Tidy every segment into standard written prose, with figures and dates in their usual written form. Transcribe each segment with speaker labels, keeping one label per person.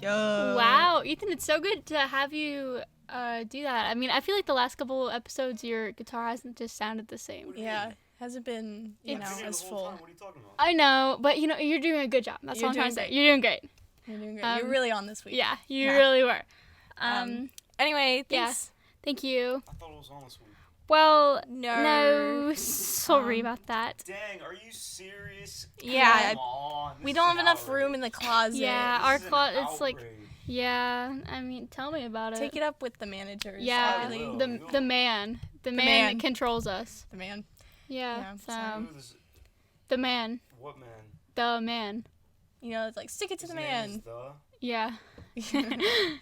Speaker 1: Yo.
Speaker 2: Wow, Ethan, it's so good to have you do that. I mean, I feel like the last couple episodes, your guitar hasn't just sounded the same.
Speaker 1: Yeah, hasn't been, as full.
Speaker 3: What are you talking about?
Speaker 2: I know, but, you're doing a good job. That's
Speaker 1: You're
Speaker 2: all I'm trying to
Speaker 1: doing
Speaker 2: say.
Speaker 1: great.
Speaker 2: You're doing great.
Speaker 1: You're doing great. You're really on this week.
Speaker 2: Yeah, you
Speaker 1: Yeah.
Speaker 2: really were.
Speaker 1: Anyway, thanks.
Speaker 2: Thank you.
Speaker 3: I thought it was on this week.
Speaker 2: Well,
Speaker 1: No.
Speaker 2: no, sorry about that.
Speaker 3: Dang, are you serious?
Speaker 1: Yeah,
Speaker 3: Come on, this
Speaker 1: we
Speaker 3: is
Speaker 1: don't
Speaker 3: an
Speaker 1: have enough
Speaker 3: outrage.
Speaker 1: room in the closet.
Speaker 2: Yeah, our
Speaker 3: This is an
Speaker 2: closet, it's like,
Speaker 3: outrage.
Speaker 2: yeah, I mean, tell me about it.
Speaker 1: Take it up with the managers.
Speaker 2: Yeah,
Speaker 3: I will.
Speaker 2: the man
Speaker 1: man.
Speaker 2: that controls us.
Speaker 1: The man.
Speaker 2: Yeah,
Speaker 1: Yeah,
Speaker 3: Who is-
Speaker 2: the man,
Speaker 3: What man?
Speaker 2: the man.
Speaker 1: It's like, stick it to
Speaker 3: His
Speaker 1: the
Speaker 3: name is
Speaker 1: man.
Speaker 3: the?
Speaker 2: Yeah,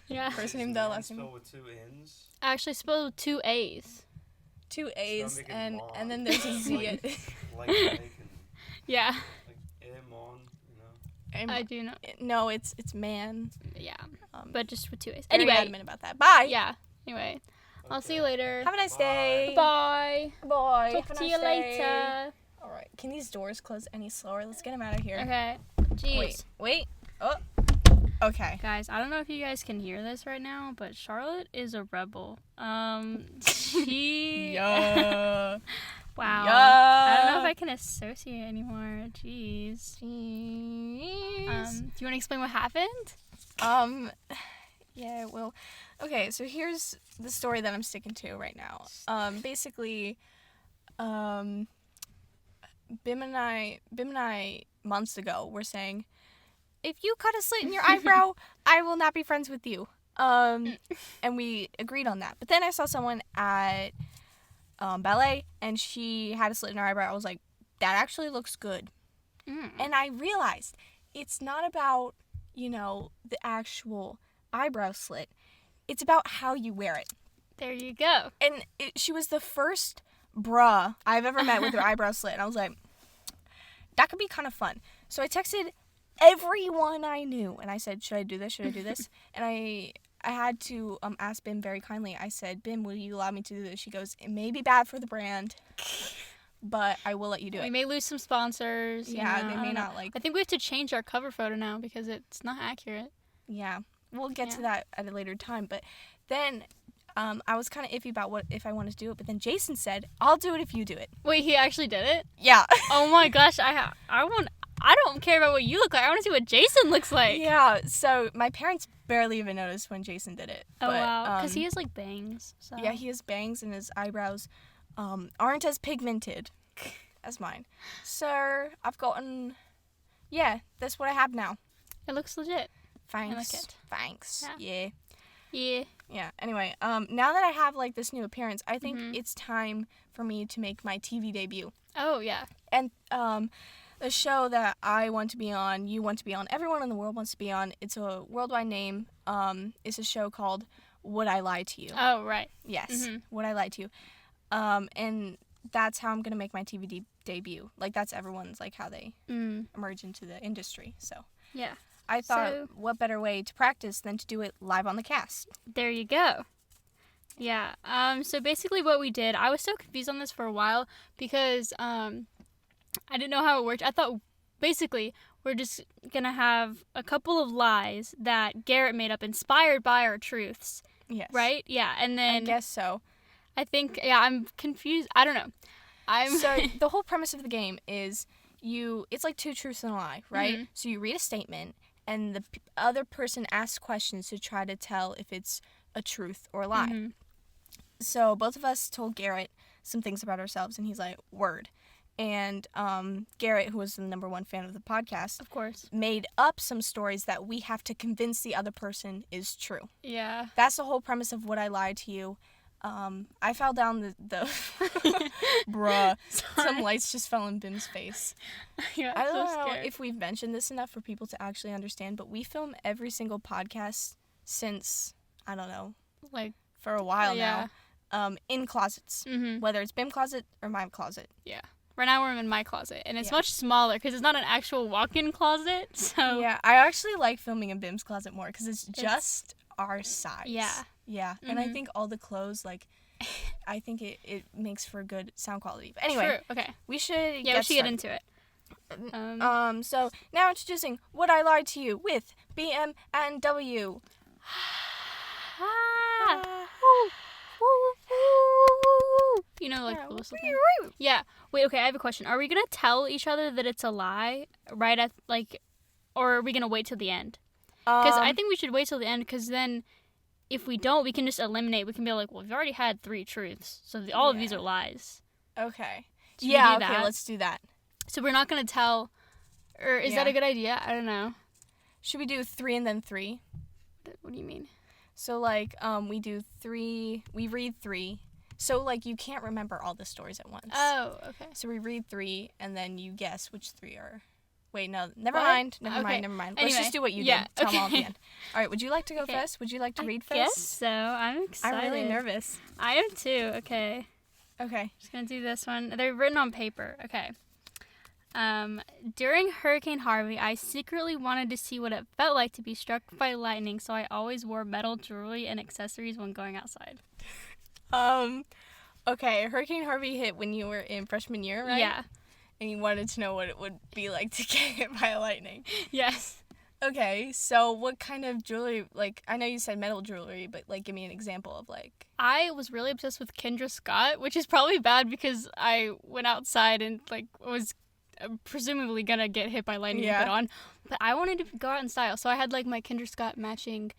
Speaker 2: yeah.
Speaker 1: First
Speaker 3: Is
Speaker 1: name,
Speaker 3: his
Speaker 1: the
Speaker 3: name
Speaker 1: last name.
Speaker 3: spelled with 2 N's?
Speaker 2: Actually, spelled with 2 A's.
Speaker 1: 2 A's,
Speaker 3: make it
Speaker 1: and
Speaker 3: long.
Speaker 1: then there's a Z.
Speaker 3: Like and
Speaker 2: Yeah,
Speaker 3: like on, you know?
Speaker 2: I do know.
Speaker 1: No, it's man.
Speaker 2: Yeah,
Speaker 1: Um,
Speaker 2: but just with 2 A's.
Speaker 1: very
Speaker 2: Anyway,
Speaker 1: adamant about that. Bye.
Speaker 2: yeah. Anyway, I'll see you later.
Speaker 1: Have a nice
Speaker 3: Bye.
Speaker 1: day.
Speaker 2: Bye.
Speaker 1: Bye.
Speaker 2: Talk
Speaker 1: Have a
Speaker 2: to
Speaker 1: nice
Speaker 2: you
Speaker 1: day.
Speaker 2: later.
Speaker 1: All right. Can these doors close any slower? Let's get them out of here.
Speaker 2: Okay. Jeez.
Speaker 1: Wait. Oh. Okay.
Speaker 2: Guys, I don't know if you guys can hear this right now, but Charlotte is a rebel. She...
Speaker 1: Yeah.
Speaker 2: Wow.
Speaker 1: Yeah.
Speaker 2: I don't know if I can associate anymore. Jeez.
Speaker 1: Jeez.
Speaker 2: Do you want to explain what happened?
Speaker 1: Yeah, well, okay, so here's the story that I'm sticking to right now. Basically, Bim and I months ago were saying, if you cut a slit in your eyebrow, I will not be friends with you. And we agreed on that. But then I saw someone at ballet, and she had a slit in her eyebrow. I was like, that actually looks good. And I realized it's not about, the actual eyebrow slit. It's about how you wear it.
Speaker 2: There you go.
Speaker 1: And she was the first bruh I've ever met with her eyebrow slit. And I was like, that could be kind of fun. So I texted everyone I knew, and I said, should I do this? Should I do this? And I had to ask Bim very kindly. I said, Bim, will you allow me to do this? She goes, it may be bad for the brand, but I will let you do
Speaker 2: We
Speaker 1: it.
Speaker 2: may lose some sponsors.
Speaker 1: Yeah, they
Speaker 2: I
Speaker 1: may
Speaker 2: don't know.
Speaker 1: not like.
Speaker 2: I think we have to change our cover photo now because it's not accurate.
Speaker 1: Yeah, we'll get to
Speaker 2: Yeah.
Speaker 1: that at a later time. But then I was kind of iffy about what if I wanted to do it. But then Jason said, I'll do it if you do it.
Speaker 2: Wait, he actually did it?
Speaker 1: Yeah.
Speaker 2: Oh my gosh, I don't care about what you look like. I want to see what Jason looks like.
Speaker 1: Yeah, so my parents barely even noticed when Jason did it.
Speaker 2: Oh,
Speaker 1: but,
Speaker 2: wow. Because he has, like, bangs. So.
Speaker 1: Yeah, he has bangs and his eyebrows aren't as pigmented as mine. So I've gotten, that's what I have now.
Speaker 2: It looks legit.
Speaker 1: Thanks.
Speaker 2: I like it.
Speaker 1: Thanks.
Speaker 2: Yeah.
Speaker 1: Yeah.
Speaker 2: Yeah.
Speaker 1: Yeah. Anyway, now that I have like this new appearance, I think
Speaker 2: Mhm.
Speaker 1: it's time for me to make my TV debut.
Speaker 2: Oh, yeah.
Speaker 1: And the show that I want to be on, you want to be on, everyone in the world wants to be on. It's a worldwide name. It's a show called Would I Lie to You?
Speaker 2: Oh, right.
Speaker 1: Yes.
Speaker 2: Mhm.
Speaker 1: Would I Lie to You? And that's how I'm gonna make my TV debut. Like that's everyone's like how they emerge into the industry. So
Speaker 2: Yeah.
Speaker 1: I thought,
Speaker 2: So-
Speaker 1: what better way to practice than to do it live on the cast?
Speaker 2: There you go. Yeah. So basically what we did, I was so confused on this for a while because I didn't know how it worked. I thought basically we're just going to have a couple of lies that Garrett made up inspired by our truths,
Speaker 1: Yes.
Speaker 2: right? Yeah. And
Speaker 1: I
Speaker 2: then
Speaker 1: guess so.
Speaker 2: I think, I'm confused. I don't know.
Speaker 1: So the whole premise of the game is it's like 2 truths and a lie, right?
Speaker 2: Mhm.
Speaker 1: So you read a statement and the other person asks questions to try to tell if it's a truth or a lie.
Speaker 2: Mhm.
Speaker 1: So both of us told Garrett some things about ourselves, and he's like, word. And Garrett, who was the #1 fan of the podcast,
Speaker 2: Of course.
Speaker 1: made up some stories that we have to convince the other person is true.
Speaker 2: Yeah.
Speaker 1: That's the whole premise of Would I Lie to You. I fell down the bruh. Some lights just fell in Bim's face.
Speaker 2: Yeah,
Speaker 1: I don't
Speaker 2: so
Speaker 1: know
Speaker 2: scared.
Speaker 1: if we've mentioned this enough for people to actually understand, but we film every single podcast since, I don't know,
Speaker 2: Like,
Speaker 1: for a while
Speaker 2: yeah.
Speaker 1: now, in closets.
Speaker 2: Mhm.
Speaker 1: Whether it's Bim closet or my closet.
Speaker 2: Right now we're in my closet, and it's
Speaker 1: Yeah.
Speaker 2: much smaller because it's not an actual walk-in closet. So
Speaker 1: Yeah, I actually like filming in Bim's closet more because it's just our size.
Speaker 2: Yeah.
Speaker 1: Yeah, and I
Speaker 2: Mhm.
Speaker 1: think all the clothes, like, I think it makes for good sound quality. But anyway,
Speaker 2: True. Okay.
Speaker 1: we should
Speaker 2: Yeah, we should get into it.
Speaker 1: So now introducing Would I Lie to You with BM&W.
Speaker 2: You know, like
Speaker 1: Yeah.
Speaker 2: the whistle thing. Yeah. Wait. Okay. I have a question. Are we gonna tell each other that it's a lie right at or are we gonna wait till the end? Because I think we should wait till the end. Because then, if we don't, we can just eliminate. We can be like, well, we've already had 3 truths, so all of these are lies.
Speaker 1: Okay.
Speaker 2: Should we
Speaker 1: Yeah.
Speaker 2: do
Speaker 1: Okay.
Speaker 2: that?
Speaker 1: Let's do that.
Speaker 2: So we're not gonna tell, or is that a good idea? I don't know.
Speaker 1: Should we do 3 and then 3?
Speaker 2: What do you mean?
Speaker 1: So like we do 3. We read 3. So like you can't remember all the stories at once.
Speaker 2: Oh, okay.
Speaker 1: So we read 3 and then you guess which 3 are. Wait, no, never
Speaker 2: What?
Speaker 1: mind.
Speaker 2: Okay.
Speaker 1: Never mind.
Speaker 2: Anyway,
Speaker 1: Let's just do what you
Speaker 2: yeah,
Speaker 1: did. Tell them all at the
Speaker 2: okay.
Speaker 1: end. All right. Would you like to go
Speaker 2: Okay.
Speaker 1: first? Would you like to read first?
Speaker 2: Yes. So I'm excited.
Speaker 1: I'm really nervous.
Speaker 2: I am too. Okay.
Speaker 1: Okay.
Speaker 2: Just gonna do this one. They're written on paper. Okay. During Hurricane Harvey, I secretly wanted to see what it felt like to be struck by lightning, so I always wore metal jewelry and accessories when going outside.
Speaker 1: Okay. Hurricane Harvey hit when you were in freshman year, right?
Speaker 2: Yeah.
Speaker 1: And you wanted to know what it would be like to get hit by lightning.
Speaker 2: Yes.
Speaker 1: Okay. So what kind of jewelry? Like, I know you said metal jewelry, but like, give me an example of like.
Speaker 2: I was really obsessed with Kendra Scott, which is probably bad because I went outside and like was presumably gonna get hit by lightning and put on. But I wanted to go out in style, so I had like my Kendra Scott matching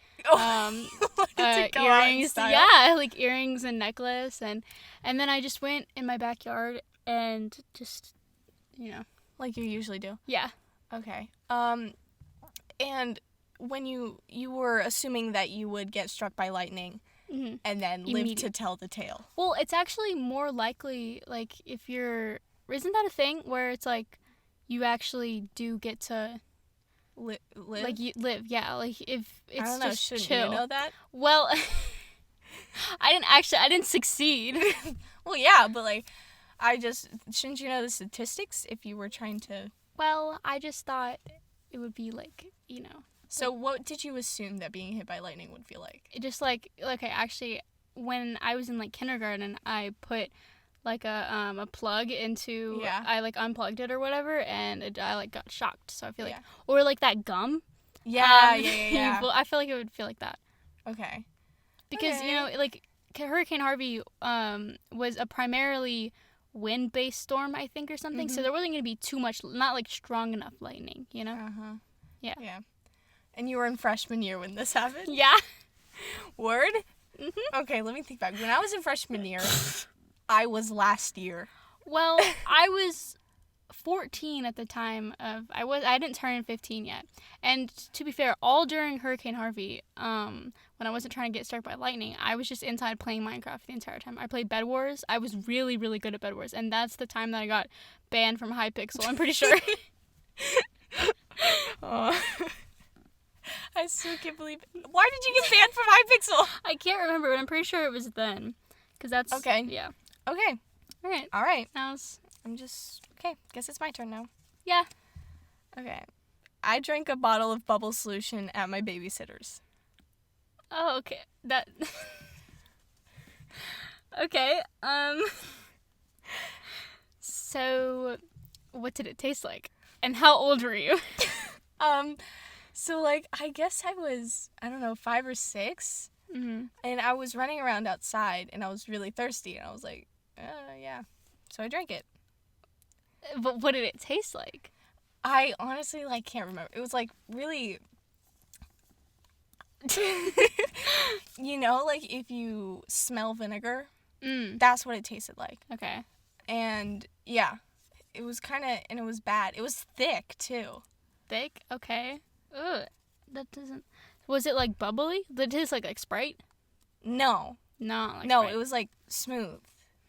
Speaker 2: earrings. Yeah, like earrings and necklace, and then I just went in my backyard and just,
Speaker 1: Like you usually do.
Speaker 2: Yeah.
Speaker 1: Okay. And when you were assuming that you would get struck by lightning
Speaker 2: Mm-hmm.
Speaker 1: and then live to tell the tale.
Speaker 2: Well, it's actually more likely, like, if you're... Isn't that a thing where it's, like, you actually do get to...
Speaker 1: Live?
Speaker 2: Like, you live, yeah. Like, if it's
Speaker 1: I don't know.
Speaker 2: just
Speaker 1: Shouldn't
Speaker 2: chill.
Speaker 1: you know that?
Speaker 2: Well, I didn't succeed.
Speaker 1: Well, yeah, but, like, shouldn't you know the statistics if you were trying to...
Speaker 2: Well, I just thought it would be, like,
Speaker 1: So what did you assume that being hit by lightning would feel like?
Speaker 2: It just, like, okay, actually, when I was in, like, kindergarten, I put... like a plug into I like unplugged it or whatever, and I like got shocked, so I feel like or like that gum
Speaker 1: yeah.
Speaker 2: well, I feel like it would feel like that
Speaker 1: Okay,
Speaker 2: because like Hurricane Harvey was a primarily wind-based storm, I think, or something. So there wasn't going to be too much, not like strong enough lightning, yeah
Speaker 1: And you were in freshman year when this happened?
Speaker 2: Yeah.
Speaker 1: Word. Okay, let me think back. When I was in freshman year, I was last year.
Speaker 2: Well, I was 14 at the time of I didn't turn 15 yet. And to be fair, all during Hurricane Harvey, when I wasn't trying to get struck by lightning, I was just inside playing Minecraft the entire time. I played Bed Wars. I was really, really good at Bed Wars, and that's the time that I got banned from Hypixel, I'm pretty sure.
Speaker 1: I still can't believe it. Why did you get banned from Hypixel?
Speaker 2: I can't remember, but I'm pretty sure it was then. Because that's...
Speaker 1: Okay.
Speaker 2: Yeah.
Speaker 1: Okay.
Speaker 2: All right.
Speaker 1: Okay, guess it's my turn now.
Speaker 2: Yeah.
Speaker 1: Okay. I drank a bottle of bubble solution at my babysitter's.
Speaker 2: Oh, okay. That... Okay. So, what did it taste like? And how old were you?
Speaker 1: So, like, I guess I was, 5 or 6.
Speaker 2: Mm-hmm.
Speaker 1: And I was running around outside, and I was really thirsty, and I was like, yeah. So I drank it.
Speaker 2: But what did it taste like?
Speaker 1: I honestly, can't remember. It was, really... if you smell vinegar, that's what it tasted like.
Speaker 2: Okay.
Speaker 1: And, yeah, it was and it was bad. It was thick, too.
Speaker 2: Thick? Okay. Ugh. That doesn't... Was it, bubbly? Did it taste like Sprite?
Speaker 1: No.
Speaker 2: No,
Speaker 1: Sprite. It was, smooth.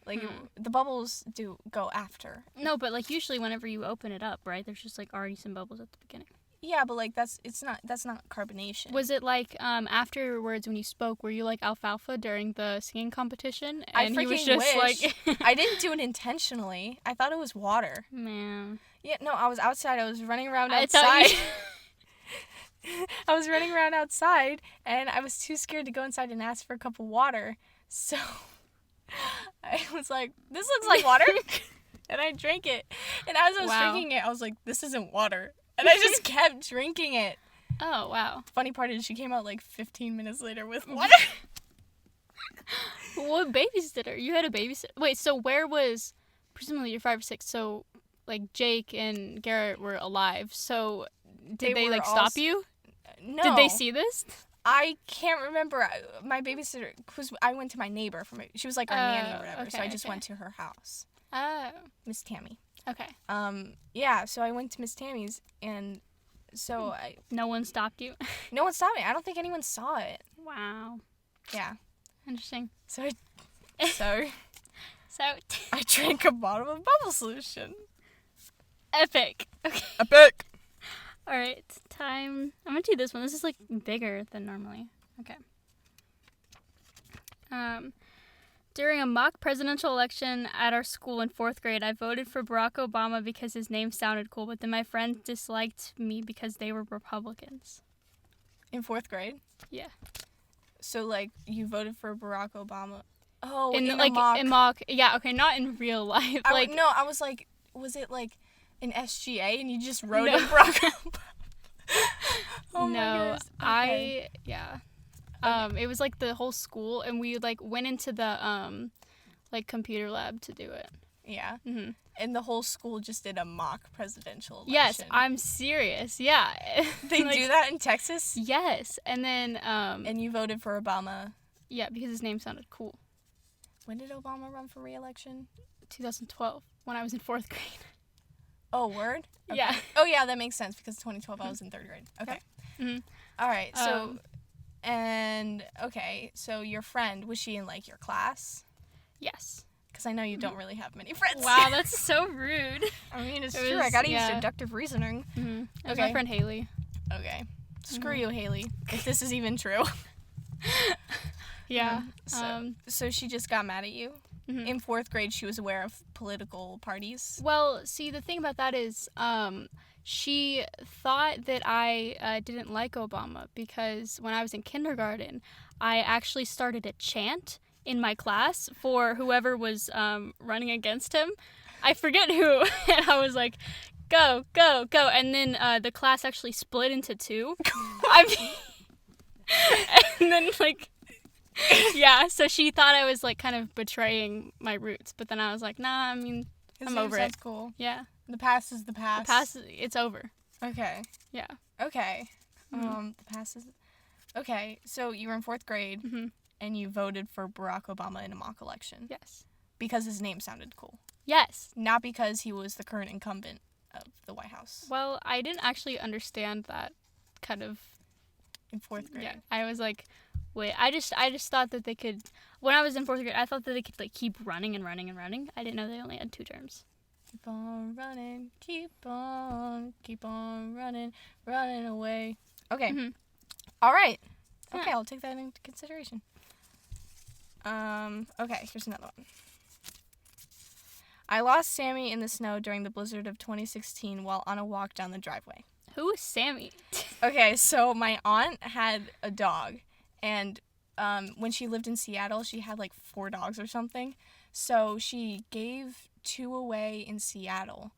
Speaker 1: The bubbles do go after.
Speaker 2: No, but, usually whenever you open it up, right, there's just, already some bubbles at the beginning.
Speaker 1: Yeah, but, that's not carbonation.
Speaker 2: Was it, afterwards when you spoke, were you, alfalfa during the singing competition? And
Speaker 1: I
Speaker 2: he was
Speaker 1: freaking
Speaker 2: just,
Speaker 1: wish. I didn't do it intentionally. I thought it was water.
Speaker 2: Man.
Speaker 1: Yeah, no, I was outside. I was running around outside. I was running around outside, and I was too scared to go inside and ask for a cup of water. So I was like, this looks like water. And I drank it. And as I was drinking it, I was like, this isn't water. And I just kept drinking it.
Speaker 2: Oh, wow.
Speaker 1: The funny part is she came out like 15 minutes later with water.
Speaker 2: What babysitter? You had a babysitter? Wait, so where was, presumably you're 5 or 6, so like Jake and Garrett were alive. So did they like stop you?
Speaker 1: No.
Speaker 2: Did they see this?
Speaker 1: I can't remember. My babysitter, I went to my neighbor. She was like our nanny or whatever, so I just went to her house.
Speaker 2: Oh.
Speaker 1: Miss Tammy.
Speaker 2: Okay.
Speaker 1: Yeah, so I went to Miss Tammy's, and so
Speaker 2: No one stopped you?
Speaker 1: No one stopped me. I don't think anyone saw it.
Speaker 2: Wow.
Speaker 1: Yeah.
Speaker 2: Interesting.
Speaker 1: So
Speaker 2: So
Speaker 1: I drank a bottle of bubble solution.
Speaker 2: epic. Okay.
Speaker 1: Epic.
Speaker 2: All right, time. I'm gonna do this one. This is like bigger than normally. Okay. During a mock presidential election at our school in 4th grade, I voted for Barack Obama because his name sounded cool, but then my friends disliked me because they were Republicans.
Speaker 1: In 4th grade?
Speaker 2: Yeah.
Speaker 1: So like you voted for Barack Obama. Oh,
Speaker 2: in
Speaker 1: a mock.
Speaker 2: In mock. Yeah. Okay. Not in real life.
Speaker 1: I was like, was it like an SGA and you just wrote in Barack Obama? Oh
Speaker 2: no,
Speaker 1: okay.
Speaker 2: It was like the whole school, and we like went into the like computer lab to do it.
Speaker 1: Yeah.
Speaker 2: Mm-hmm.
Speaker 1: And the whole school just did a mock presidential election.
Speaker 2: Yes, I'm serious. Yeah.
Speaker 1: They do that in Texas?
Speaker 2: Yes, and then
Speaker 1: and you voted for Obama?
Speaker 2: Yeah, because his name sounded cool.
Speaker 1: When did Obama run for re-election?
Speaker 2: 2012, when I was in 4th grade.
Speaker 1: Oh, word? Okay.
Speaker 2: Yeah.
Speaker 1: Oh, yeah, that makes sense because 2012 I was in 3rd grade. Okay.
Speaker 2: Mm-hmm.
Speaker 1: All right. So, your friend, was she in, like, your class?
Speaker 2: Yes.
Speaker 1: Because I know you don't really have many friends.
Speaker 2: Wow, that's so rude.
Speaker 1: I mean, it's true. I gotta use deductive reasoning.
Speaker 2: Mm-hmm. It was my friend Haley.
Speaker 1: Okay. Screw you, Haley, if this is even true.
Speaker 2: Yeah.
Speaker 1: So she just got mad at you?
Speaker 2: Mm-hmm.
Speaker 1: In 4th grade, she was aware of political parties?
Speaker 2: Well, see, the thing about that is she thought that I didn't like Obama because when I was in kindergarten, I actually started a chant in my class for whoever was running against him. I forget who. And I was like, go, go, go. And then the class actually split into 2. And then, like... Yeah, so she thought I was like kind of betraying my roots, but then I was like, nah, I mean, I'm over it.
Speaker 1: Sounds cool.
Speaker 2: Yeah.
Speaker 1: The past is the past.
Speaker 2: The past, it's over.
Speaker 1: Okay.
Speaker 2: Yeah.
Speaker 1: Okay.
Speaker 2: Mm-hmm.
Speaker 1: The past is... Okay, so you were in 4th grade,
Speaker 2: Mm-hmm.
Speaker 1: and you voted for Barack Obama in a mock election.
Speaker 2: Yes.
Speaker 1: Because his name sounded cool.
Speaker 2: Yes.
Speaker 1: Not because he was the current incumbent of the White House.
Speaker 2: Well, I didn't actually understand that kind of...
Speaker 1: In 4th grade.
Speaker 2: Yeah. I was like... Wait, I just thought that they could, when I was in 4th grade, I thought that they could like keep running and running and running. I didn't know they only had 2 terms.
Speaker 1: Keep on running, keep on running, running away. Okay.
Speaker 2: Mm-hmm.
Speaker 1: All right. Okay,
Speaker 2: Yeah.
Speaker 1: I'll take that into consideration. Okay, here's another one. I lost Sammy in the snow during the blizzard of 2016 while on a walk down the driveway.
Speaker 2: Who is Sammy?
Speaker 1: Okay, so my aunt had a dog. And when she lived in Seattle, she had like 4 dogs or something. So she gave 2 away in Seattle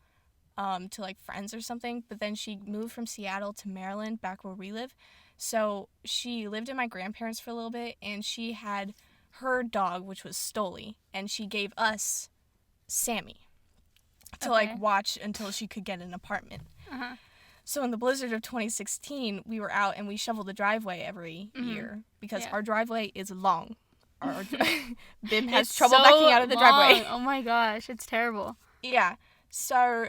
Speaker 1: to like friends or something. But then she moved from Seattle to Maryland, back where we live. So she lived in my grandparents for a little bit. And she had her dog, which was Stoli. And she gave us Sammy to like watch until she could get an apartment.
Speaker 2: Uh-huh.
Speaker 1: So in the blizzard of 2016, we were out and we shoveled the driveway every year because our driveway is long. Bim has trouble backing out of the driveway.
Speaker 2: Oh my gosh, it's terrible.
Speaker 1: Yeah. So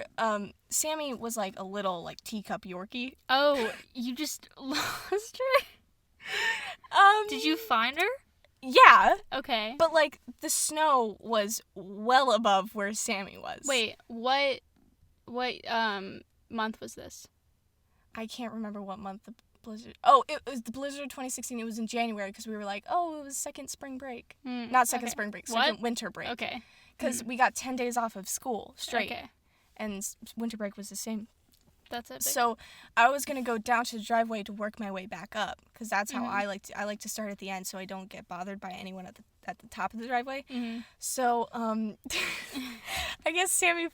Speaker 1: Sammy was like a little like teacup Yorkie.
Speaker 2: Oh, you just lost her? Did you find her?
Speaker 1: Yeah.
Speaker 2: Okay.
Speaker 1: But like the snow was well above where Sammy was.
Speaker 2: Wait, what month was this?
Speaker 1: I can't remember what month the blizzard... Oh, it was the blizzard of 2016. It was in January because we were like, oh, it was second spring break. Not second spring break, second winter break.
Speaker 2: Okay.
Speaker 1: Because we got 10 days off of school straight.
Speaker 2: Okay.
Speaker 1: And winter break was the same
Speaker 2: That's epic.
Speaker 1: So I was gonna go down to the driveway to work my way back up, because that's how I like to start at the end, so I don't get bothered by anyone at the top of the driveway.
Speaker 2: Mm-hmm.
Speaker 1: So I guess Sammy,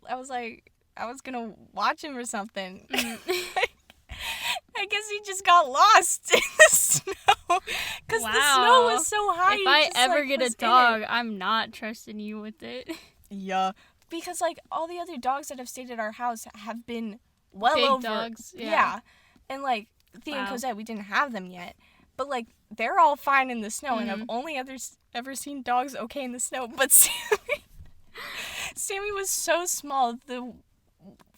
Speaker 1: I was gonna watch him or something. I guess he just got lost in the snow because the snow was so high.
Speaker 2: If I ever get a dog, I'm not trusting you with it.
Speaker 1: Yeah, because like all the other dogs that have stayed at our house have been well
Speaker 2: Big
Speaker 1: over.
Speaker 2: dogs.
Speaker 1: Yeah. And like Thea and Cosette, we didn't have them yet, but like they're all fine in the snow, and I've only ever seen dogs okay in the snow. But Sammy was so small, the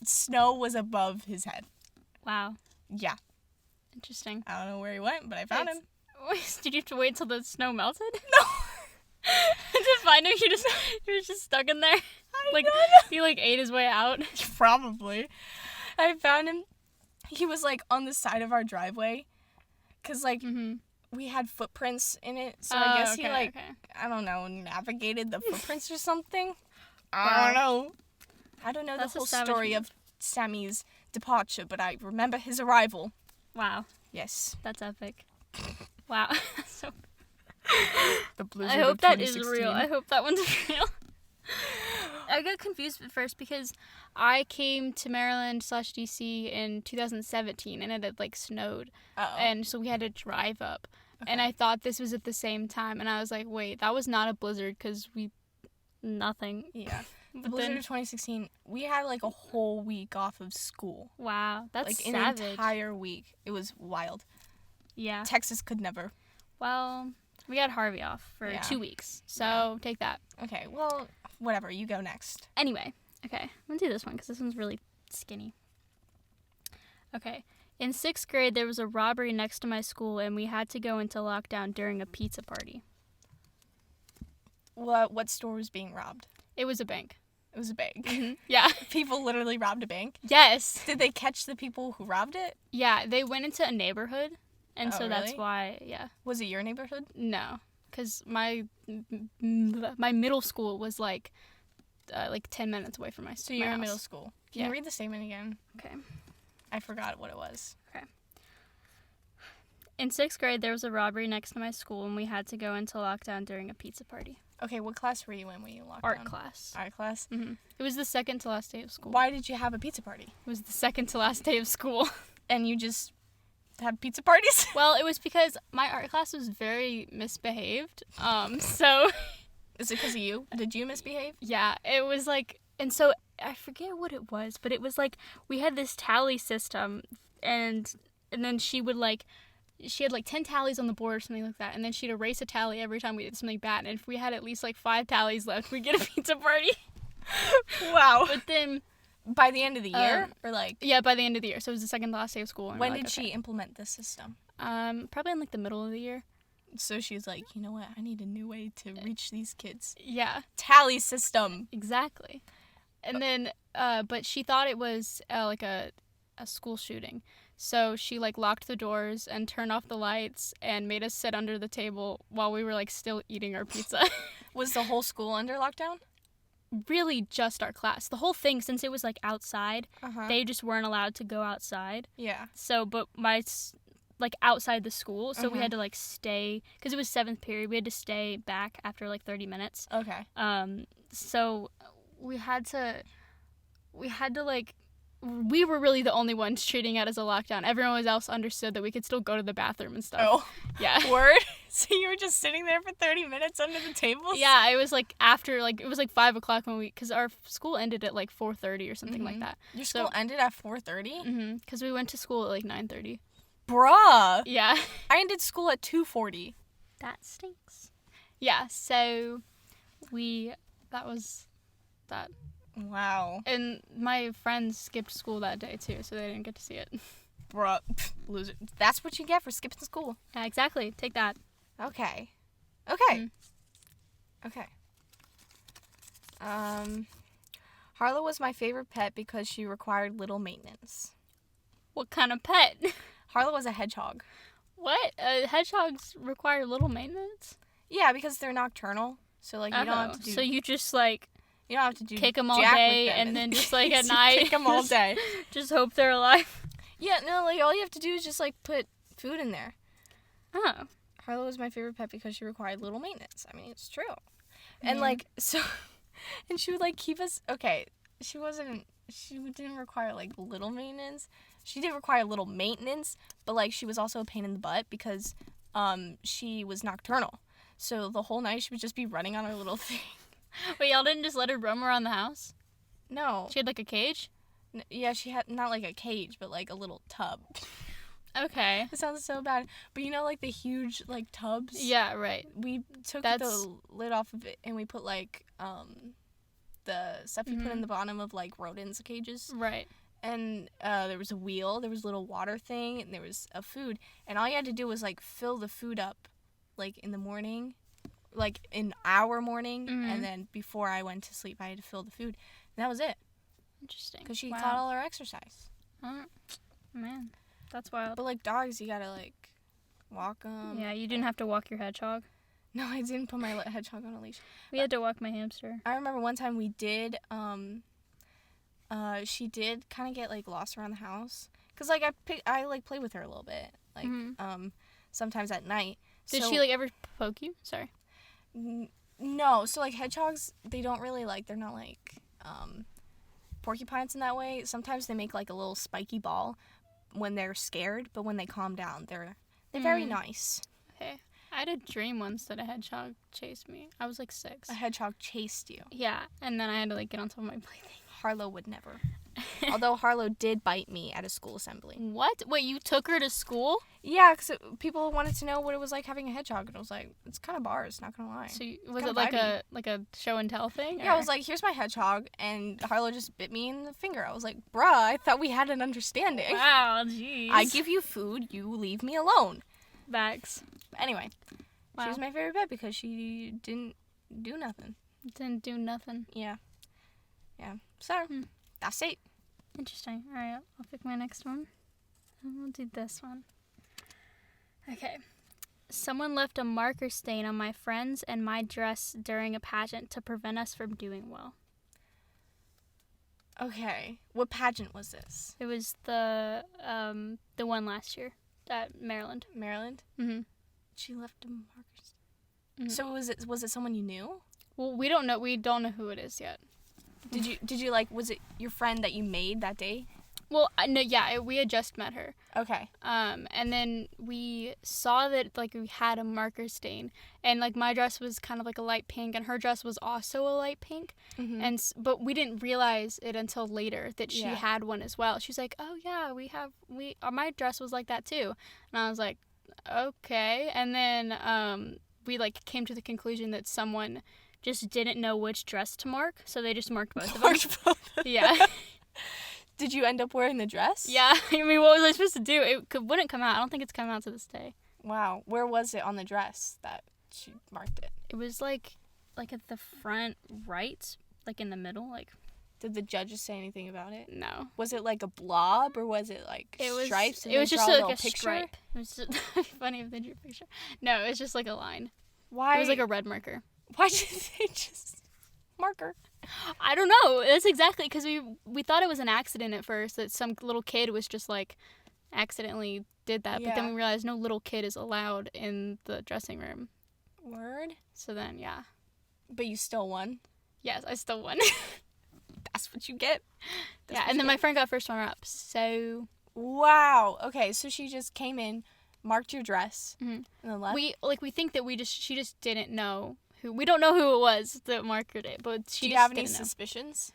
Speaker 1: snow was above his head.
Speaker 2: Wow.
Speaker 1: Yeah.
Speaker 2: Interesting.
Speaker 1: I don't know where he went, but I found him.
Speaker 2: Did you have to wait till the snow melted?
Speaker 1: No.
Speaker 2: To find him, you were just stuck in there. He ate his way out.
Speaker 1: Probably. I found him. He was like on the side of our driveway, cause like we had footprints in it, so I guess he I don't know, navigated the footprints or something. I don't know. I don't know the whole story of Sammy's departure, but I remember his arrival.
Speaker 2: Wow.
Speaker 1: Yes.
Speaker 2: That's epic. Wow. So
Speaker 1: the blizzard
Speaker 2: I hope
Speaker 1: of
Speaker 2: that is
Speaker 1: 2016.
Speaker 2: real. I hope that one's real. I got confused at first because I came to Maryland/DC in 2017 and it had snowed.
Speaker 1: Uh-oh.
Speaker 2: And so we had to drive up. Okay. And I thought this was at the same time, and I was like, wait, that was not a blizzard because nothing.
Speaker 1: Yeah. The blizzard of 2016, we had a whole week off of school.
Speaker 2: Wow, that's
Speaker 1: savage. An entire week. It was wild.
Speaker 2: Yeah.
Speaker 1: Texas could never.
Speaker 2: Well, we got Harvey off for 2 weeks, so take that.
Speaker 1: Okay, well, whatever. You go next.
Speaker 2: Anyway, okay, I'm going to do this one because this one's really skinny. Okay, in 6th grade, there was a robbery next to my school, and we had to go into lockdown during a pizza party.
Speaker 1: What store was being robbed?
Speaker 2: It was a bank.
Speaker 1: It was a bank.
Speaker 2: Mm-hmm. Yeah.
Speaker 1: People literally robbed a bank?
Speaker 2: Yes.
Speaker 1: Did they catch the people who robbed it?
Speaker 2: Yeah, they went into a neighborhood, and so
Speaker 1: really?
Speaker 2: that's why, yeah.
Speaker 1: Was it your neighborhood?
Speaker 2: No, because my middle school was 10 minutes away from my school.
Speaker 1: So you're in middle school. Can you read the statement again?
Speaker 2: Okay.
Speaker 1: I forgot what it was.
Speaker 2: Okay. In 6th grade, there was a robbery next to my school, and we had to go into lockdown during a pizza party.
Speaker 1: Okay, what class were you in when you locked
Speaker 2: Art
Speaker 1: down?
Speaker 2: class.
Speaker 1: Art class?
Speaker 2: Mm-hmm. It was the second to last day of school.
Speaker 1: Why did you have a pizza party?
Speaker 2: It was the second to last day of school.
Speaker 1: And you just have pizza parties?
Speaker 2: Well, it was because my art class was very misbehaved. So...
Speaker 1: Is it because of you? Did you misbehave?
Speaker 2: Yeah, it was and so I forget what it was, but it was we had this tally system, and then she would she had 10 tallies on the board or something like that, and then she'd erase a tally every time we did something bad, and if we had at least 5 tallies left, we'd get a pizza party.
Speaker 1: Wow.
Speaker 2: But then
Speaker 1: by the end of the year, or
Speaker 2: yeah, by the end of the year, so it was the second to last day of school. And
Speaker 1: when did she implement this system?
Speaker 2: Probably in the middle of the year.
Speaker 1: So she's like, you know what, I need a new way to reach these kids.
Speaker 2: Yeah.
Speaker 1: Tally system.
Speaker 2: Exactly. And then but she thought it was a school shooting. So she locked the doors and turned off the lights and made us sit under the table while we were still eating our pizza.
Speaker 1: Was the whole school under lockdown?
Speaker 2: Really just our class. The whole thing, since it was outside,
Speaker 1: Uh-huh.
Speaker 2: they just weren't allowed to go outside.
Speaker 1: Yeah.
Speaker 2: So, but outside the school, so we had to stay, because it was 7th period, we had to stay back after 30 minutes.
Speaker 1: Okay.
Speaker 2: So we were really the only ones treating it as a lockdown. Everyone else understood that we could still go to the bathroom and stuff.
Speaker 1: Oh.
Speaker 2: Yeah.
Speaker 1: Word? So you were just sitting there for 30 minutes under the tables?
Speaker 2: Yeah, it was after, it was 5 o'clock because our school ended at 4:30 or something like that.
Speaker 1: Your school ended at 4:30?
Speaker 2: Mm-hmm, because we went to school at 9:30.
Speaker 1: Bruh.
Speaker 2: Yeah.
Speaker 1: I ended school at 2:40.
Speaker 2: That stinks. Yeah, so that was that.
Speaker 1: Wow.
Speaker 2: And my friends skipped school that day too, so they didn't get to see it.
Speaker 1: Bruh. Loser. That's what you get for skipping school.
Speaker 2: Yeah, exactly. Take that.
Speaker 1: Okay. Okay. Harlow was my favorite pet because she required little maintenance.
Speaker 2: What kind of pet?
Speaker 1: Harlow was a hedgehog.
Speaker 2: What? Hedgehogs require little maintenance?
Speaker 1: Yeah, because they're nocturnal. So, you don't have to do...
Speaker 2: So you just,
Speaker 1: You don't have to do
Speaker 2: kick them all
Speaker 1: jack with
Speaker 2: day
Speaker 1: them
Speaker 2: and then just like at night
Speaker 1: kick them all day.
Speaker 2: just hope they're alive.
Speaker 1: Yeah, no, like all you have to do is just like put food in there.
Speaker 2: Oh.
Speaker 1: Harlow was my favorite pet because she required little maintenance. I mean, it's true. And like so and she would like keep us okay, she didn't require like little maintenance. She did require little maintenance, but like she was also a pain in the butt because she was nocturnal. So the whole night she would just be running on her little thing.
Speaker 2: Wait, y'all didn't just let her roam around the house?
Speaker 1: No.
Speaker 2: She had like a cage?
Speaker 1: Yeah, she had not like a cage, but like a little tub.
Speaker 2: Okay.
Speaker 1: It sounds so bad. But you know like the huge like tubs?
Speaker 2: Yeah, right.
Speaker 1: We took the lid off of it and we put like the stuff you put in the bottom of like rodents' cages.
Speaker 2: Right.
Speaker 1: And there was a wheel, there was a little water thing, and there was a food. And all you had to do was like fill the food up like in the morning, like in our morning, and then before I went to sleep I had to fill the food. And that was it.
Speaker 2: Interesting.
Speaker 1: Because she got all her exercise.
Speaker 2: Oh, man, that's wild.
Speaker 1: But like dogs, you gotta like walk them.
Speaker 2: Yeah, you didn't have to walk your hedgehog.
Speaker 1: No, I didn't put my hedgehog on a leash.
Speaker 2: We had to walk my hamster. I
Speaker 1: remember one time we did, she did kind of get like lost around the house. Cause like I like play with her a little bit, like sometimes at night.
Speaker 2: Did she like ever poke you? Sorry.
Speaker 1: No, so like hedgehogs, they don't really like, they're not like porcupines in that way. Sometimes they make like a little spiky ball when they're scared, but when they calm down, they're very nice.
Speaker 2: Okay. I had a dream once that a hedgehog chased me. I was like 6.
Speaker 1: A hedgehog chased you?
Speaker 2: Yeah, and then I had to like get on top of my plaything.
Speaker 1: Harlow would never. Although Harlow did bite me at a school assembly.
Speaker 2: What? Wait, you took her to school?
Speaker 1: Yeah, because people wanted to know what it was like having a hedgehog, and I was like, it's kind of bars, not gonna lie.
Speaker 2: So was it like a show and tell thing?
Speaker 1: Yeah, I was like, here's my hedgehog, and Harlow just bit me in the finger. I was like, bruh, I thought we had an understanding.
Speaker 2: Wow, jeez.
Speaker 1: I give you food, you leave me alone.
Speaker 2: Facts.
Speaker 1: Anyway,
Speaker 2: wow.
Speaker 1: She was my favorite pet because she didn't do nothing.
Speaker 2: Didn't do nothing.
Speaker 1: Yeah. Yeah. So, that's it.
Speaker 2: Interesting. All right, I'll pick my next one. And we'll do this one. Okay. Someone left a marker stain on my friend's and my dress during a pageant to prevent us from doing well.
Speaker 1: Okay. What pageant was this?
Speaker 2: It was the one last year at Maryland.
Speaker 1: Maryland?
Speaker 2: Mm-hmm.
Speaker 1: She left a marker stain. So was it someone you knew?
Speaker 2: Well, we don't know who it is yet.
Speaker 1: Did you like, was it your friend that you made that day?
Speaker 2: Well, no, yeah, we had just met her.
Speaker 1: Okay.
Speaker 2: And then we saw that like we had a marker stain, and like my dress was kind of like a light pink, and her dress was also a light pink, but we didn't realize it until later that she had one as well. She's like, oh yeah, my dress was like that too, and I was like, okay, and then we like came to the conclusion that someone just didn't know which dress to mark, so they just marked both of them. Yeah.
Speaker 1: Did you end up wearing the dress?
Speaker 2: Yeah. I mean, what was I supposed to do? It wouldn't come out. I don't think it's come out to this day.
Speaker 1: Wow. Where was it on the dress that she marked it?
Speaker 2: It was like at the front right, like in the middle, like.
Speaker 1: Did the judges say anything about it?
Speaker 2: No.
Speaker 1: Was it like a blob or was it like stripes?
Speaker 2: It was just like a stripe. It was just funny if they drew a picture. No, it was just like a line.
Speaker 1: Why?
Speaker 2: It was like a red marker.
Speaker 1: Why did they just marker?
Speaker 2: I don't know. That's exactly because we thought it was an accident at first, that some little kid was just like accidentally did that. Yeah. But then we realized no little kid is allowed in the dressing room.
Speaker 1: Word?
Speaker 2: So then, yeah.
Speaker 1: But you still won?
Speaker 2: Yes, I still won.
Speaker 1: That's what you get.
Speaker 2: And then my friend got first runner up. So.
Speaker 1: Wow. Okay, so she just came in, marked your dress, and then left?
Speaker 2: We think that she just didn't know. We don't know who it was that marked it, but she just didn't know. Do you have any
Speaker 1: suspicions?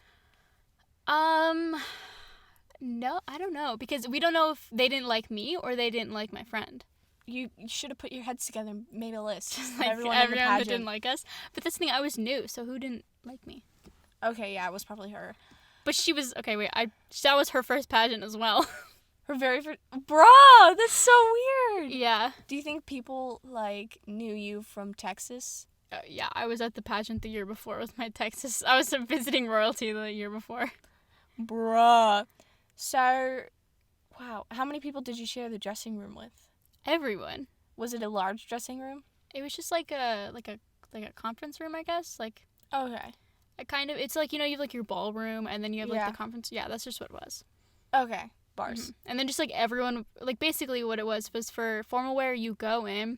Speaker 2: No, I don't know, because we don't know if they didn't like me or they didn't like my friend.
Speaker 1: You should have put your heads together and made a list.
Speaker 2: Just like everyone that didn't like us. But that's the thing, I was new, so who didn't like me?
Speaker 1: Okay, yeah, it was probably her.
Speaker 2: But she was, okay, wait, that was her first pageant as well.
Speaker 1: Her very first, bro, that's so weird.
Speaker 2: Yeah.
Speaker 1: Do you think people, like, knew you from Texas?
Speaker 2: Yeah, I was at the pageant the year before with my Texas. I was visiting royalty the year before.
Speaker 1: Bruh. So, wow. How many people did you share the dressing room with?
Speaker 2: Everyone.
Speaker 1: Was it a large dressing room?
Speaker 2: It was just like a conference room, I guess. Like.
Speaker 1: Okay.
Speaker 2: Kind of. It's like, you know, you have like your ballroom and then you have like
Speaker 1: Yeah.
Speaker 2: the conference. Yeah, that's just what it was.
Speaker 1: Okay. Bars.
Speaker 2: And then just like everyone, like basically what it was for formal wear, you go in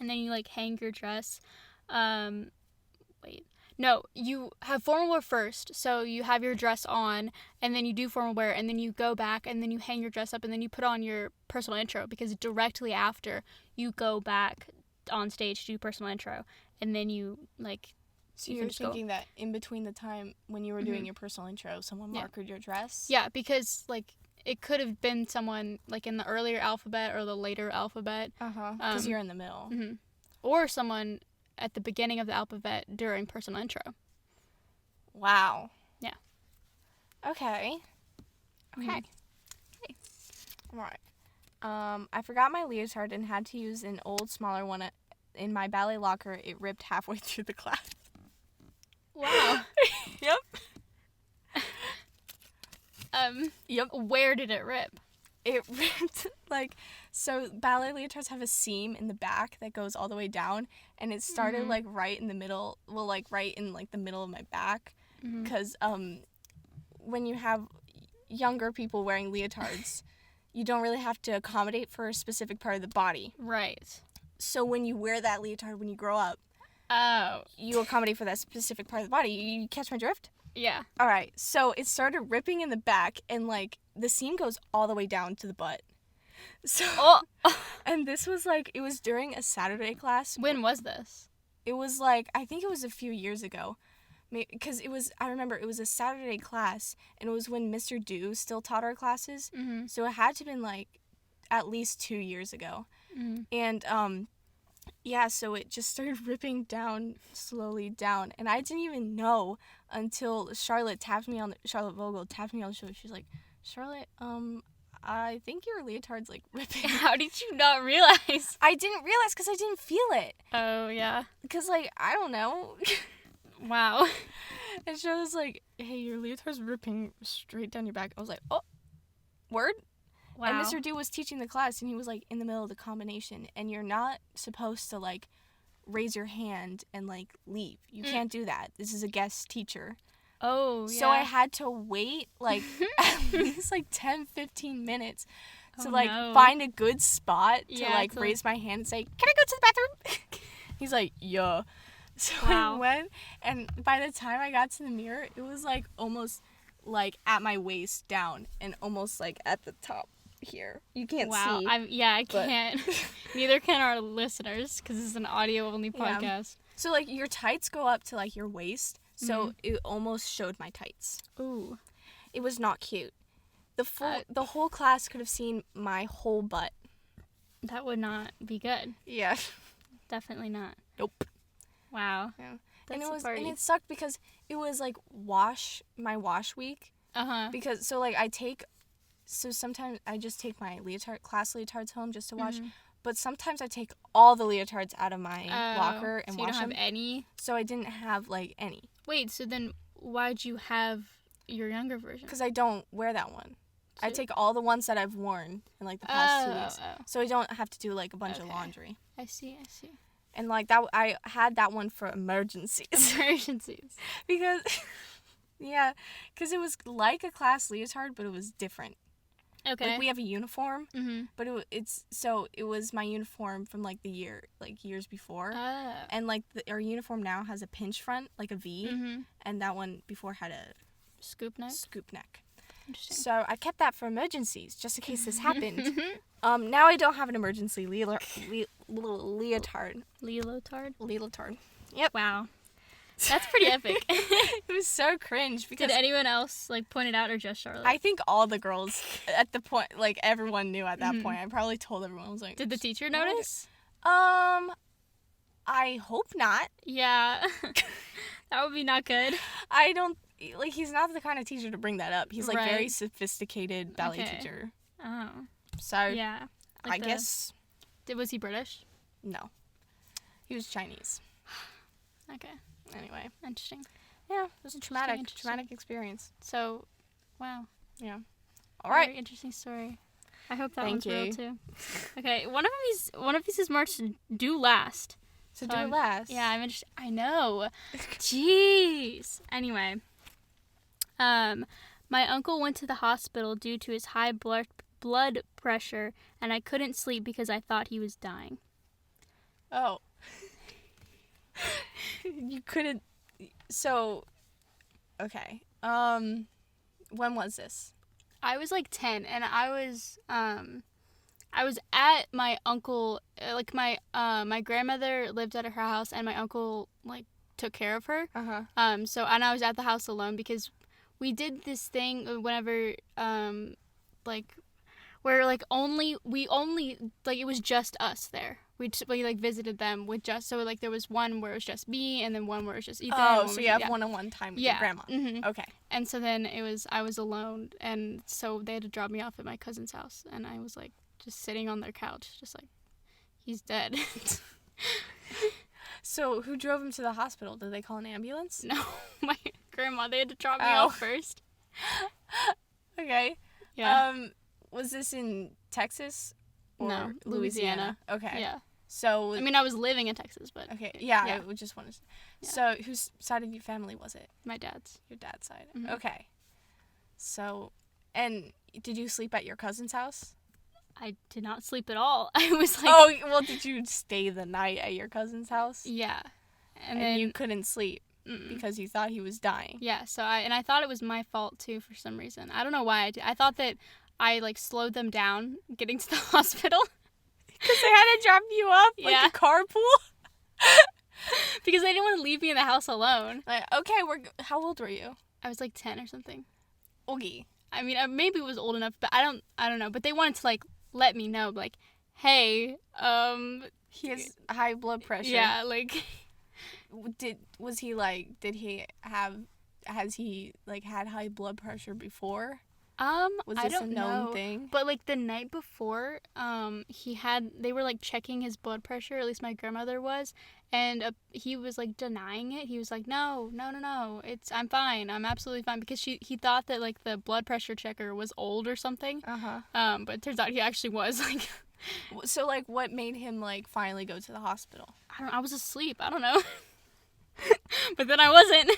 Speaker 2: and then you like hang your dress. No, you have formal wear first. So you have your dress on and then you do formal wear and then you go back and then you hang your dress up and then you put on your personal intro, because directly after you go back on stage to do personal intro and then you like.
Speaker 1: So you're thinking that in between the time when you were doing your personal intro, someone markered your dress?
Speaker 2: Yeah, because like it could have been someone like in the earlier alphabet or the later alphabet.
Speaker 1: Because you're in the middle.
Speaker 2: Or someone at the beginning of the alphabet during personal intro.
Speaker 1: Wow.
Speaker 2: Yeah.
Speaker 1: Okay. All right. I forgot my leotard and had to use an old, smaller one in my ballet locker. It ripped halfway through the class.
Speaker 2: Wow.
Speaker 1: Yep.
Speaker 2: Yep. Where did it rip?
Speaker 1: It ripped, like, so ballet leotards have a seam in the back that goes all the way down, and it started, like, right in the middle, right in, like, the middle of my back, because, when you have younger people wearing leotards, you don't really have to accommodate for a specific part of the body.
Speaker 2: Right.
Speaker 1: So when you wear that leotard when you grow up, you accommodate for that specific part of the body. You catch my drift?
Speaker 2: Yeah.
Speaker 1: All right. So it started ripping in the back, and like the seam goes all the way down to the butt. So, and this was like, it was during a Saturday class.
Speaker 2: When was this?
Speaker 1: It was like, I think it was a few years ago. Because I remember it was a Saturday class, and it was when Mr. Dew still taught our classes. So it had to have been like at least 2 years ago. And yeah, so it just started ripping down, slowly down. And I didn't even know until Charlotte Vogel tapped me on the shoulder. She's like, Charlotte, I think your leotard's like ripping.
Speaker 2: How did you not realize?
Speaker 1: I didn't realize because I didn't feel it.
Speaker 2: Oh, yeah.
Speaker 1: Because, like, I don't know.
Speaker 2: Wow.
Speaker 1: And she was like, hey, your leotard's ripping straight down your back. I was like, oh, word?
Speaker 2: Wow.
Speaker 1: And Mr. Dew was teaching the class, and he was, like, in the middle of the combination. And you're not supposed to, like, raise your hand and, like, leave. You can't do that. This is a guest teacher.
Speaker 2: Oh, yeah.
Speaker 1: So I had to wait, like, at least, like, 10, 15 minutes to, find a good spot to, raise my hand and say, can I go to the bathroom? He's like, yeah. So I went, and by the time I got to the mirror, it was, like, almost, like, at my waist down and almost, like, at the top here. You can't see.
Speaker 2: I can't. Neither can our listeners, because this is an audio-only podcast.
Speaker 1: Yeah. So, like, your tights go up to, like, your waist, so it almost showed my tights.
Speaker 2: Ooh.
Speaker 1: It was not cute. The whole class could have seen my whole butt.
Speaker 2: That would not be good.
Speaker 1: Yeah.
Speaker 2: Definitely not.
Speaker 1: Nope.
Speaker 2: Wow.
Speaker 1: Yeah.
Speaker 2: That's
Speaker 1: and it sucked because it was like my wash week. Because sometimes I just take my class leotards home just to wash, but sometimes I take all the leotards out of my locker and wash them.
Speaker 2: So you don't have any?
Speaker 1: So I didn't have like any.
Speaker 2: Wait, so then why'd you have your younger version?
Speaker 1: Because I don't wear that one. So I take all the ones that I've worn in like the past 2 weeks. So I don't have to do like a bunch of laundry.
Speaker 2: I see.
Speaker 1: And, like, that I had that one for emergencies. Because, yeah, because it was like a class leotard, but it was different.
Speaker 2: Okay.
Speaker 1: Like, we have a uniform, but it was my uniform from, like, years before. And, like, our uniform now has a pinch front, like a V, and that one before had a
Speaker 2: scoop neck.
Speaker 1: Interesting. So I kept that for emergencies, just in case this happened. Now I don't have an emergency leotard. Leotard. Yep.
Speaker 2: Wow. That's pretty epic.
Speaker 1: It was so cringe. Because
Speaker 2: did anyone else, like, point it out or just Charlotte?
Speaker 1: I think all the girls at the point, like, everyone knew at that point. I probably told everyone. I was like,
Speaker 2: did the teacher notice?
Speaker 1: I hope not.
Speaker 2: Yeah. That would be not good.
Speaker 1: I don't, like, he's not the kind of teacher to bring that up. He's, like, very sophisticated ballet teacher.
Speaker 2: Oh.
Speaker 1: So,
Speaker 2: yeah. Like
Speaker 1: I guess.
Speaker 2: Was he British?
Speaker 1: No. He was Chinese.
Speaker 2: Okay.
Speaker 1: Anyway.
Speaker 2: Interesting.
Speaker 1: Yeah, it was a traumatic experience.
Speaker 2: So, wow.
Speaker 1: Yeah. All right.
Speaker 2: Very interesting story. I hope that one's real too. Okay, one of these is marked "do last."
Speaker 1: So do it last.
Speaker 2: Yeah, I know. Jeez. Anyway, my uncle went to the hospital due to his high blood pressure, and I couldn't sleep because I thought he was dying.
Speaker 1: Oh. You couldn't. So, okay. When was this?
Speaker 2: I was like 10, and I was at my uncle, like my grandmother lived at her house, and my uncle like took care of her. So, and I was at the house alone because we did this thing whenever like where like we only like it was just us there. We like visited them with just, so like there was one where it was just me, and then one where it was just Ethan.
Speaker 1: Oh, so you have one-on-one time with your grandma.
Speaker 2: Mm-hmm.
Speaker 1: Okay.
Speaker 2: And so then I was alone, and so they had to drop me off at my cousin's house, and I was like just sitting on their couch, just like, he's dead.
Speaker 1: So who drove him to the hospital? Did they call an ambulance?
Speaker 2: No, my grandma. They had to drop me off first.
Speaker 1: Okay.
Speaker 2: Yeah.
Speaker 1: Was this in Texas? Or
Speaker 2: No,
Speaker 1: Louisiana. Okay.
Speaker 2: Yeah.
Speaker 1: So
Speaker 2: I mean, I was living in Texas, but
Speaker 1: okay. Yeah, I would just want to.
Speaker 2: Yeah.
Speaker 1: So whose side of your family was it?
Speaker 2: my dad's.
Speaker 1: Your dad's side.
Speaker 2: Mhm.
Speaker 1: Okay. So, and did you sleep at your cousin's house?
Speaker 2: I did not sleep at all. I was like,
Speaker 1: Oh, well, did you stay the night at your cousin's house?
Speaker 2: yeah,
Speaker 1: And
Speaker 2: then
Speaker 1: you couldn't sleep because you thought he was dying.
Speaker 2: yeah. So I thought it was my fault too for some reason. I don't know why I did. I thought that I like slowed them down getting to the hospital.
Speaker 1: Because they had to drop you off like a carpool?
Speaker 2: Because they didn't want to leave me in the house alone.
Speaker 1: Like, okay, how old were you?
Speaker 2: I was like 10 or something.
Speaker 1: Oogie.
Speaker 2: I mean, I maybe was old enough, but I don't know. But they wanted to like let me know, like, hey,
Speaker 1: he has high blood pressure.
Speaker 2: Yeah, like,
Speaker 1: has he like had high blood pressure before? Was
Speaker 2: I
Speaker 1: this
Speaker 2: don't
Speaker 1: a known
Speaker 2: know.
Speaker 1: thing?
Speaker 2: But like the night before, they were like checking his blood pressure. At least my grandmother was, and he was like denying it. He was like, no, I'm fine. I'm absolutely fine, because he thought that like the blood pressure checker was old or something. But it turns out he actually was like.
Speaker 1: So like, what made him like finally go to the hospital?
Speaker 2: I was asleep. I don't know. But then I wasn't.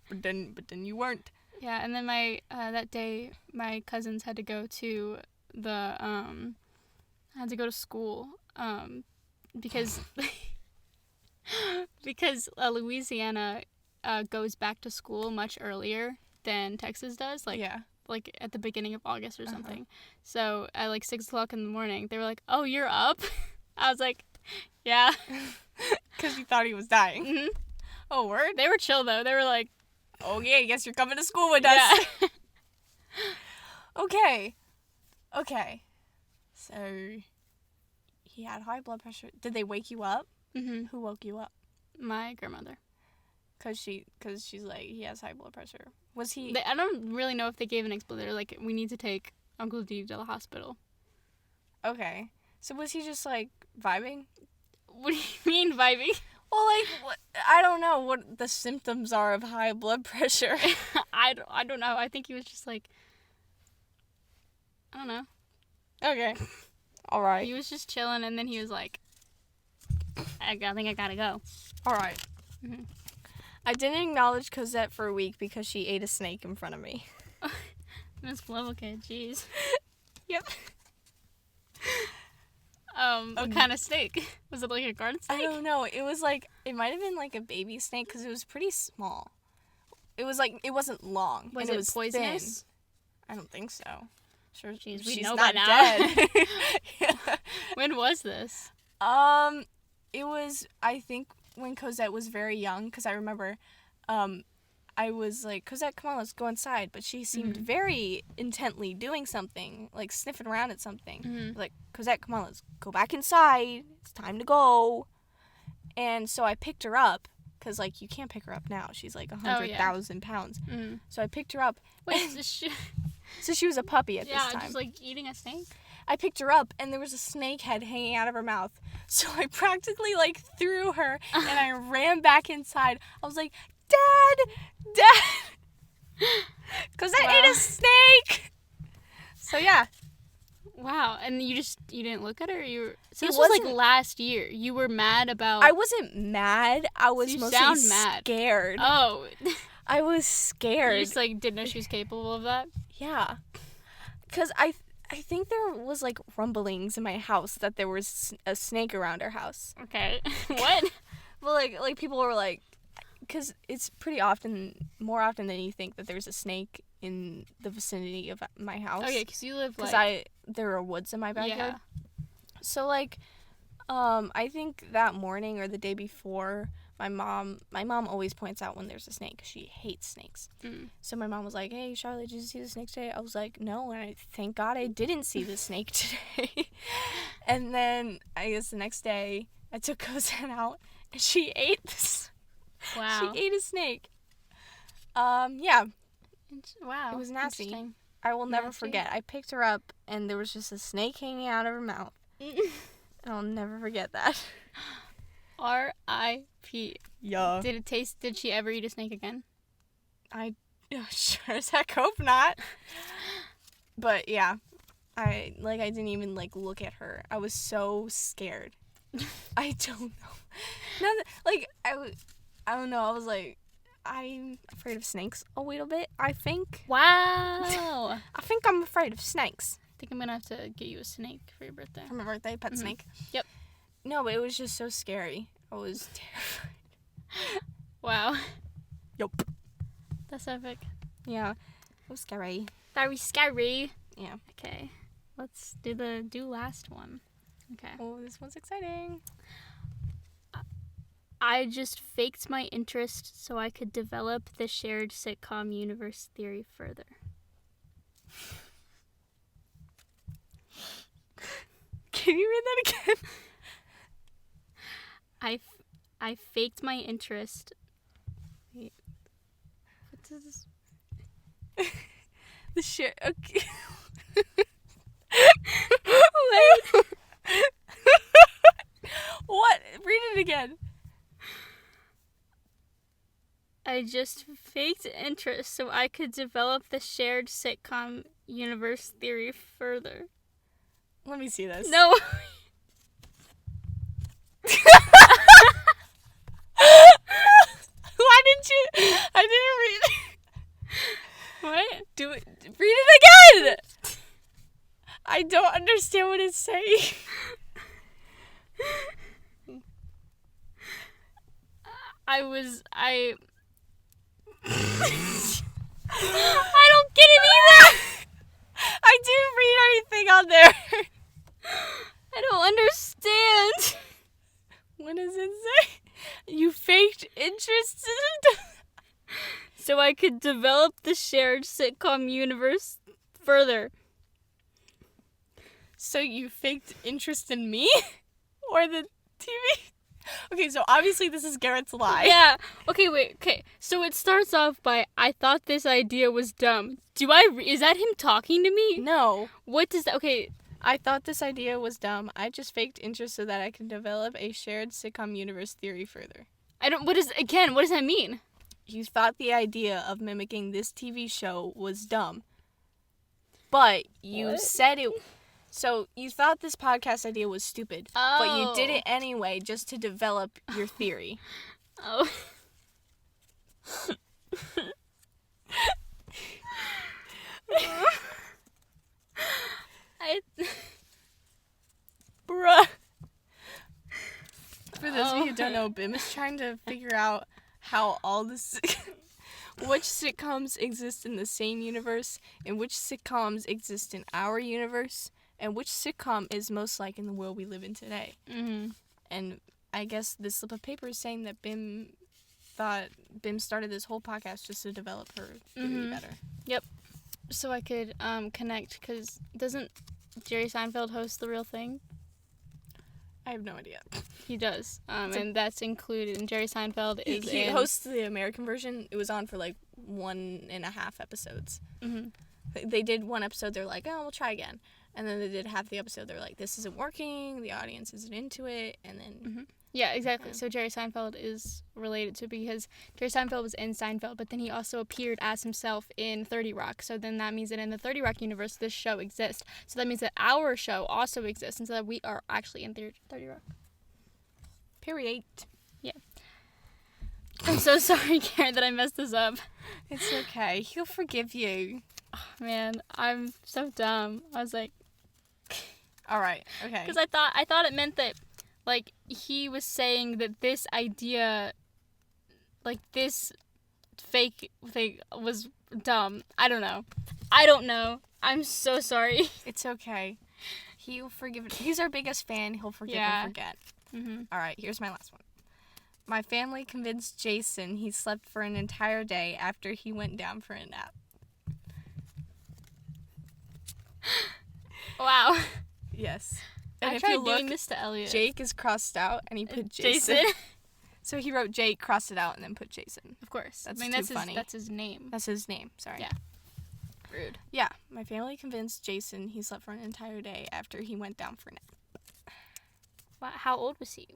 Speaker 1: But then you weren't.
Speaker 2: Yeah, and then that day my cousins had to go to school because Louisiana goes back to school much earlier than Texas does, like at the beginning of August or something. So at like 6:00 in the morning, they were like, "Oh, you're up?" I was like, "Yeah,"
Speaker 1: because you thought he was dying.
Speaker 2: Mm-hmm.
Speaker 1: Oh, word.
Speaker 2: They were chill though. They were like,
Speaker 1: "Okay, I guess you're coming to school with us."
Speaker 2: Yeah.
Speaker 1: Okay. So he had high blood pressure. Did they wake you up?
Speaker 2: Mm-hmm.
Speaker 1: Who woke you up?
Speaker 2: My grandmother.
Speaker 1: Cause she's like, he has high blood pressure. Was he?
Speaker 2: I don't really know if they gave an explanation. Like, we need to take Uncle D to the hospital.
Speaker 1: Okay. So was he just like vibing?
Speaker 2: What do you mean vibing?
Speaker 1: Well, like, I don't know what the symptoms are of high blood pressure.
Speaker 2: I don't know. I think he was just like, I don't know.
Speaker 1: Okay. All right.
Speaker 2: He was just chilling, and then he was like, I think I gotta go.
Speaker 1: All right.
Speaker 2: Mm-hmm.
Speaker 1: I didn't acknowledge Cosette for a week because she ate a snake in front of me.
Speaker 2: Miss Globalkid, jeez.
Speaker 1: Yep.
Speaker 2: What kind of snake? Was it like a garden snake?
Speaker 1: I don't know. It was like, it might have been like a baby snake because it was pretty small. It was like, it wasn't long.
Speaker 2: Was
Speaker 1: and
Speaker 2: it
Speaker 1: was
Speaker 2: poisonous?
Speaker 1: Thin. I don't think so. Sure,
Speaker 2: Jeez,
Speaker 1: she's
Speaker 2: know
Speaker 1: not
Speaker 2: by now.
Speaker 1: dead. Yeah.
Speaker 2: When was this?
Speaker 1: It was, I think, when Cosette was very young, because I remember, I was like, Cosette, come on, let's go inside. But she seemed very intently doing something, like sniffing around at something.
Speaker 2: Mm-hmm.
Speaker 1: Like, Cosette, come on, let's go back inside. It's time to go. And so I picked her up, because, like, you can't pick her up now. She's like 100,000 pounds.
Speaker 2: Mm-hmm.
Speaker 1: So I picked her up.
Speaker 2: Wait, is she...
Speaker 1: So she was a puppy at this time.
Speaker 2: Yeah, just like eating a snake?
Speaker 1: I picked her up, and there was a snake head hanging out of her mouth. So I practically, like, threw her, and I ran back inside. I was like, Dad! Because I ate a snake! So, yeah.
Speaker 2: Wow, and you didn't look at her? So
Speaker 1: It
Speaker 2: this was like
Speaker 1: wasn't-
Speaker 2: last year. You were mad about...
Speaker 1: I wasn't mad. I was
Speaker 2: You
Speaker 1: mostly
Speaker 2: sound mad.
Speaker 1: scared.
Speaker 2: Oh.
Speaker 1: I was
Speaker 2: You
Speaker 1: scared.
Speaker 2: just like didn't know she was capable of that?
Speaker 1: Yeah. Because I think there was like rumblings in my house that there was a snake around our house.
Speaker 2: Okay. What?
Speaker 1: Well, like people were like, because it's pretty often, more often than you think, that there's a snake in the vicinity of my house.
Speaker 2: Okay, because you live like...
Speaker 1: Because there are woods in my backyard.
Speaker 2: Yeah.
Speaker 1: So like, I think that morning or the day before, my mom always points out when there's a snake. She hates snakes.
Speaker 2: Mm.
Speaker 1: So my mom was like, "Hey, Charlotte, did you see the snake today?" I was like, "No," and thank God I didn't see the snake today. And then I guess the next day, I took Cozen out, and she ate this.
Speaker 2: Wow.
Speaker 1: She ate a snake. Yeah,
Speaker 2: Wow.
Speaker 1: it was nasty.
Speaker 2: Interesting.
Speaker 1: I will never
Speaker 2: Nasty.
Speaker 1: forget. I picked her up, and there was just a snake hanging out of her mouth. And I'll never forget that.
Speaker 2: R.I.P.
Speaker 1: Yeah.
Speaker 2: Did she ever eat a snake again?
Speaker 1: I sure as heck hope not. But yeah, I didn't even look at her. I was so scared. I don't know. I don't know. I was like, I'm afraid of snakes a little bit. I think.
Speaker 2: Wow.
Speaker 1: I think I'm afraid of snakes.
Speaker 2: I think I'm gonna have to get you a snake for your birthday.
Speaker 1: For my birthday, pet snake.
Speaker 2: Yep.
Speaker 1: No, but it was just so scary. I was terrified.
Speaker 2: Wow.
Speaker 1: Yup.
Speaker 2: That's epic.
Speaker 1: Yeah, it was scary.
Speaker 2: Very scary.
Speaker 1: Yeah.
Speaker 2: Okay. Let's do last one. Okay.
Speaker 1: Oh, this one's exciting.
Speaker 2: I just faked my interest so I could develop the shared sitcom universe theory further.
Speaker 1: Can you read that again?
Speaker 2: I faked my interest. Wait. What is this?
Speaker 1: The share. Okay.
Speaker 2: Wait.
Speaker 1: What? Read it again.
Speaker 2: I just faked interest so I could develop the shared sitcom universe theory further.
Speaker 1: Let me see this.
Speaker 2: No.
Speaker 1: Why didn't you? I didn't read.
Speaker 2: What?
Speaker 1: Do it. Read it again. I don't understand what it's saying.
Speaker 2: I don't get it either.
Speaker 1: I didn't read anything on there.
Speaker 2: I don't understand.
Speaker 1: What does it say? You faked interest.
Speaker 2: So I could develop the shared sitcom universe further.
Speaker 1: So you faked interest in me? Or the TV? Okay, so obviously this is Garrett's lie.
Speaker 2: Yeah. Okay, wait. Okay. So it starts off by, I thought this idea was dumb. Is that him talking to me?
Speaker 1: No.
Speaker 2: What does that... Okay.
Speaker 1: I thought this idea was dumb. I just faked interest so that I could develop a shared sitcom universe theory further.
Speaker 2: What does that mean?
Speaker 1: You thought the idea of mimicking this TV show was dumb. But you
Speaker 2: What?
Speaker 1: said it... So you thought this podcast idea was stupid.
Speaker 2: Oh.
Speaker 1: But you did it anyway just to develop your theory.
Speaker 2: Oh.
Speaker 1: Bruh. For those of you who don't
Speaker 2: Oh.
Speaker 1: know, Bim is trying to figure out how all this... which sitcoms exist in the same universe, and which sitcoms exist in our universe, and which sitcom is most like in the world we live in today.
Speaker 2: Mm-hmm.
Speaker 1: And I guess this slip of paper is saying that Bim started this whole podcast just to develop her theory better.
Speaker 2: Yep. So I could connect, because doesn't Jerry Seinfeld host The Real Thing?
Speaker 1: I have no idea.
Speaker 2: He does. And that's included. And Jerry Seinfeld is
Speaker 1: He
Speaker 2: in...
Speaker 1: hosts the American version. It was on for 1.5 episodes.
Speaker 2: Mm-hmm.
Speaker 1: They did one episode, they're like, oh, we'll try again. And then they did half the episode, they're like, this isn't working, the audience isn't into it, and then...
Speaker 2: Mm-hmm. Yeah, exactly.
Speaker 1: Yeah.
Speaker 2: So Jerry Seinfeld is related to, because Jerry Seinfeld was in Seinfeld, but then he also appeared as himself in 30 Rock. So then that means that in the 30 Rock universe, this show exists. So that means that our show also exists, and so that we are actually in 30 Rock.
Speaker 1: Period.
Speaker 2: I'm so sorry, Karen, that I messed this up.
Speaker 1: It's okay. He'll forgive you.
Speaker 2: Man, I'm so dumb. I was like,
Speaker 1: All right. Okay.
Speaker 2: because I thought it meant that, like, he was saying that this idea, like, this fake thing was dumb. I don't know. I'm so sorry.
Speaker 1: It's okay. He'll forgive it. He's our biggest fan. He'll forgive
Speaker 2: Yeah.
Speaker 1: and forget.
Speaker 2: Mm-hmm.
Speaker 1: All right. Here's my last one. My family convinced Jason he slept for an entire day after he went down for a nap.
Speaker 2: Wow.
Speaker 1: Yes. And
Speaker 2: I
Speaker 1: if
Speaker 2: tried
Speaker 1: you look,
Speaker 2: doing this to Elliot.
Speaker 1: Jake is crossed out, and he put Jason. So he wrote Jake, crossed it out, and then put Jason.
Speaker 2: Of course.
Speaker 1: That's
Speaker 2: that's
Speaker 1: too funny.
Speaker 2: That's his name.
Speaker 1: That's his name. Sorry.
Speaker 2: Yeah. Rude.
Speaker 1: Yeah. My family convinced Jason he slept for an entire day after he went down for a nap.
Speaker 2: Wow, how old was he?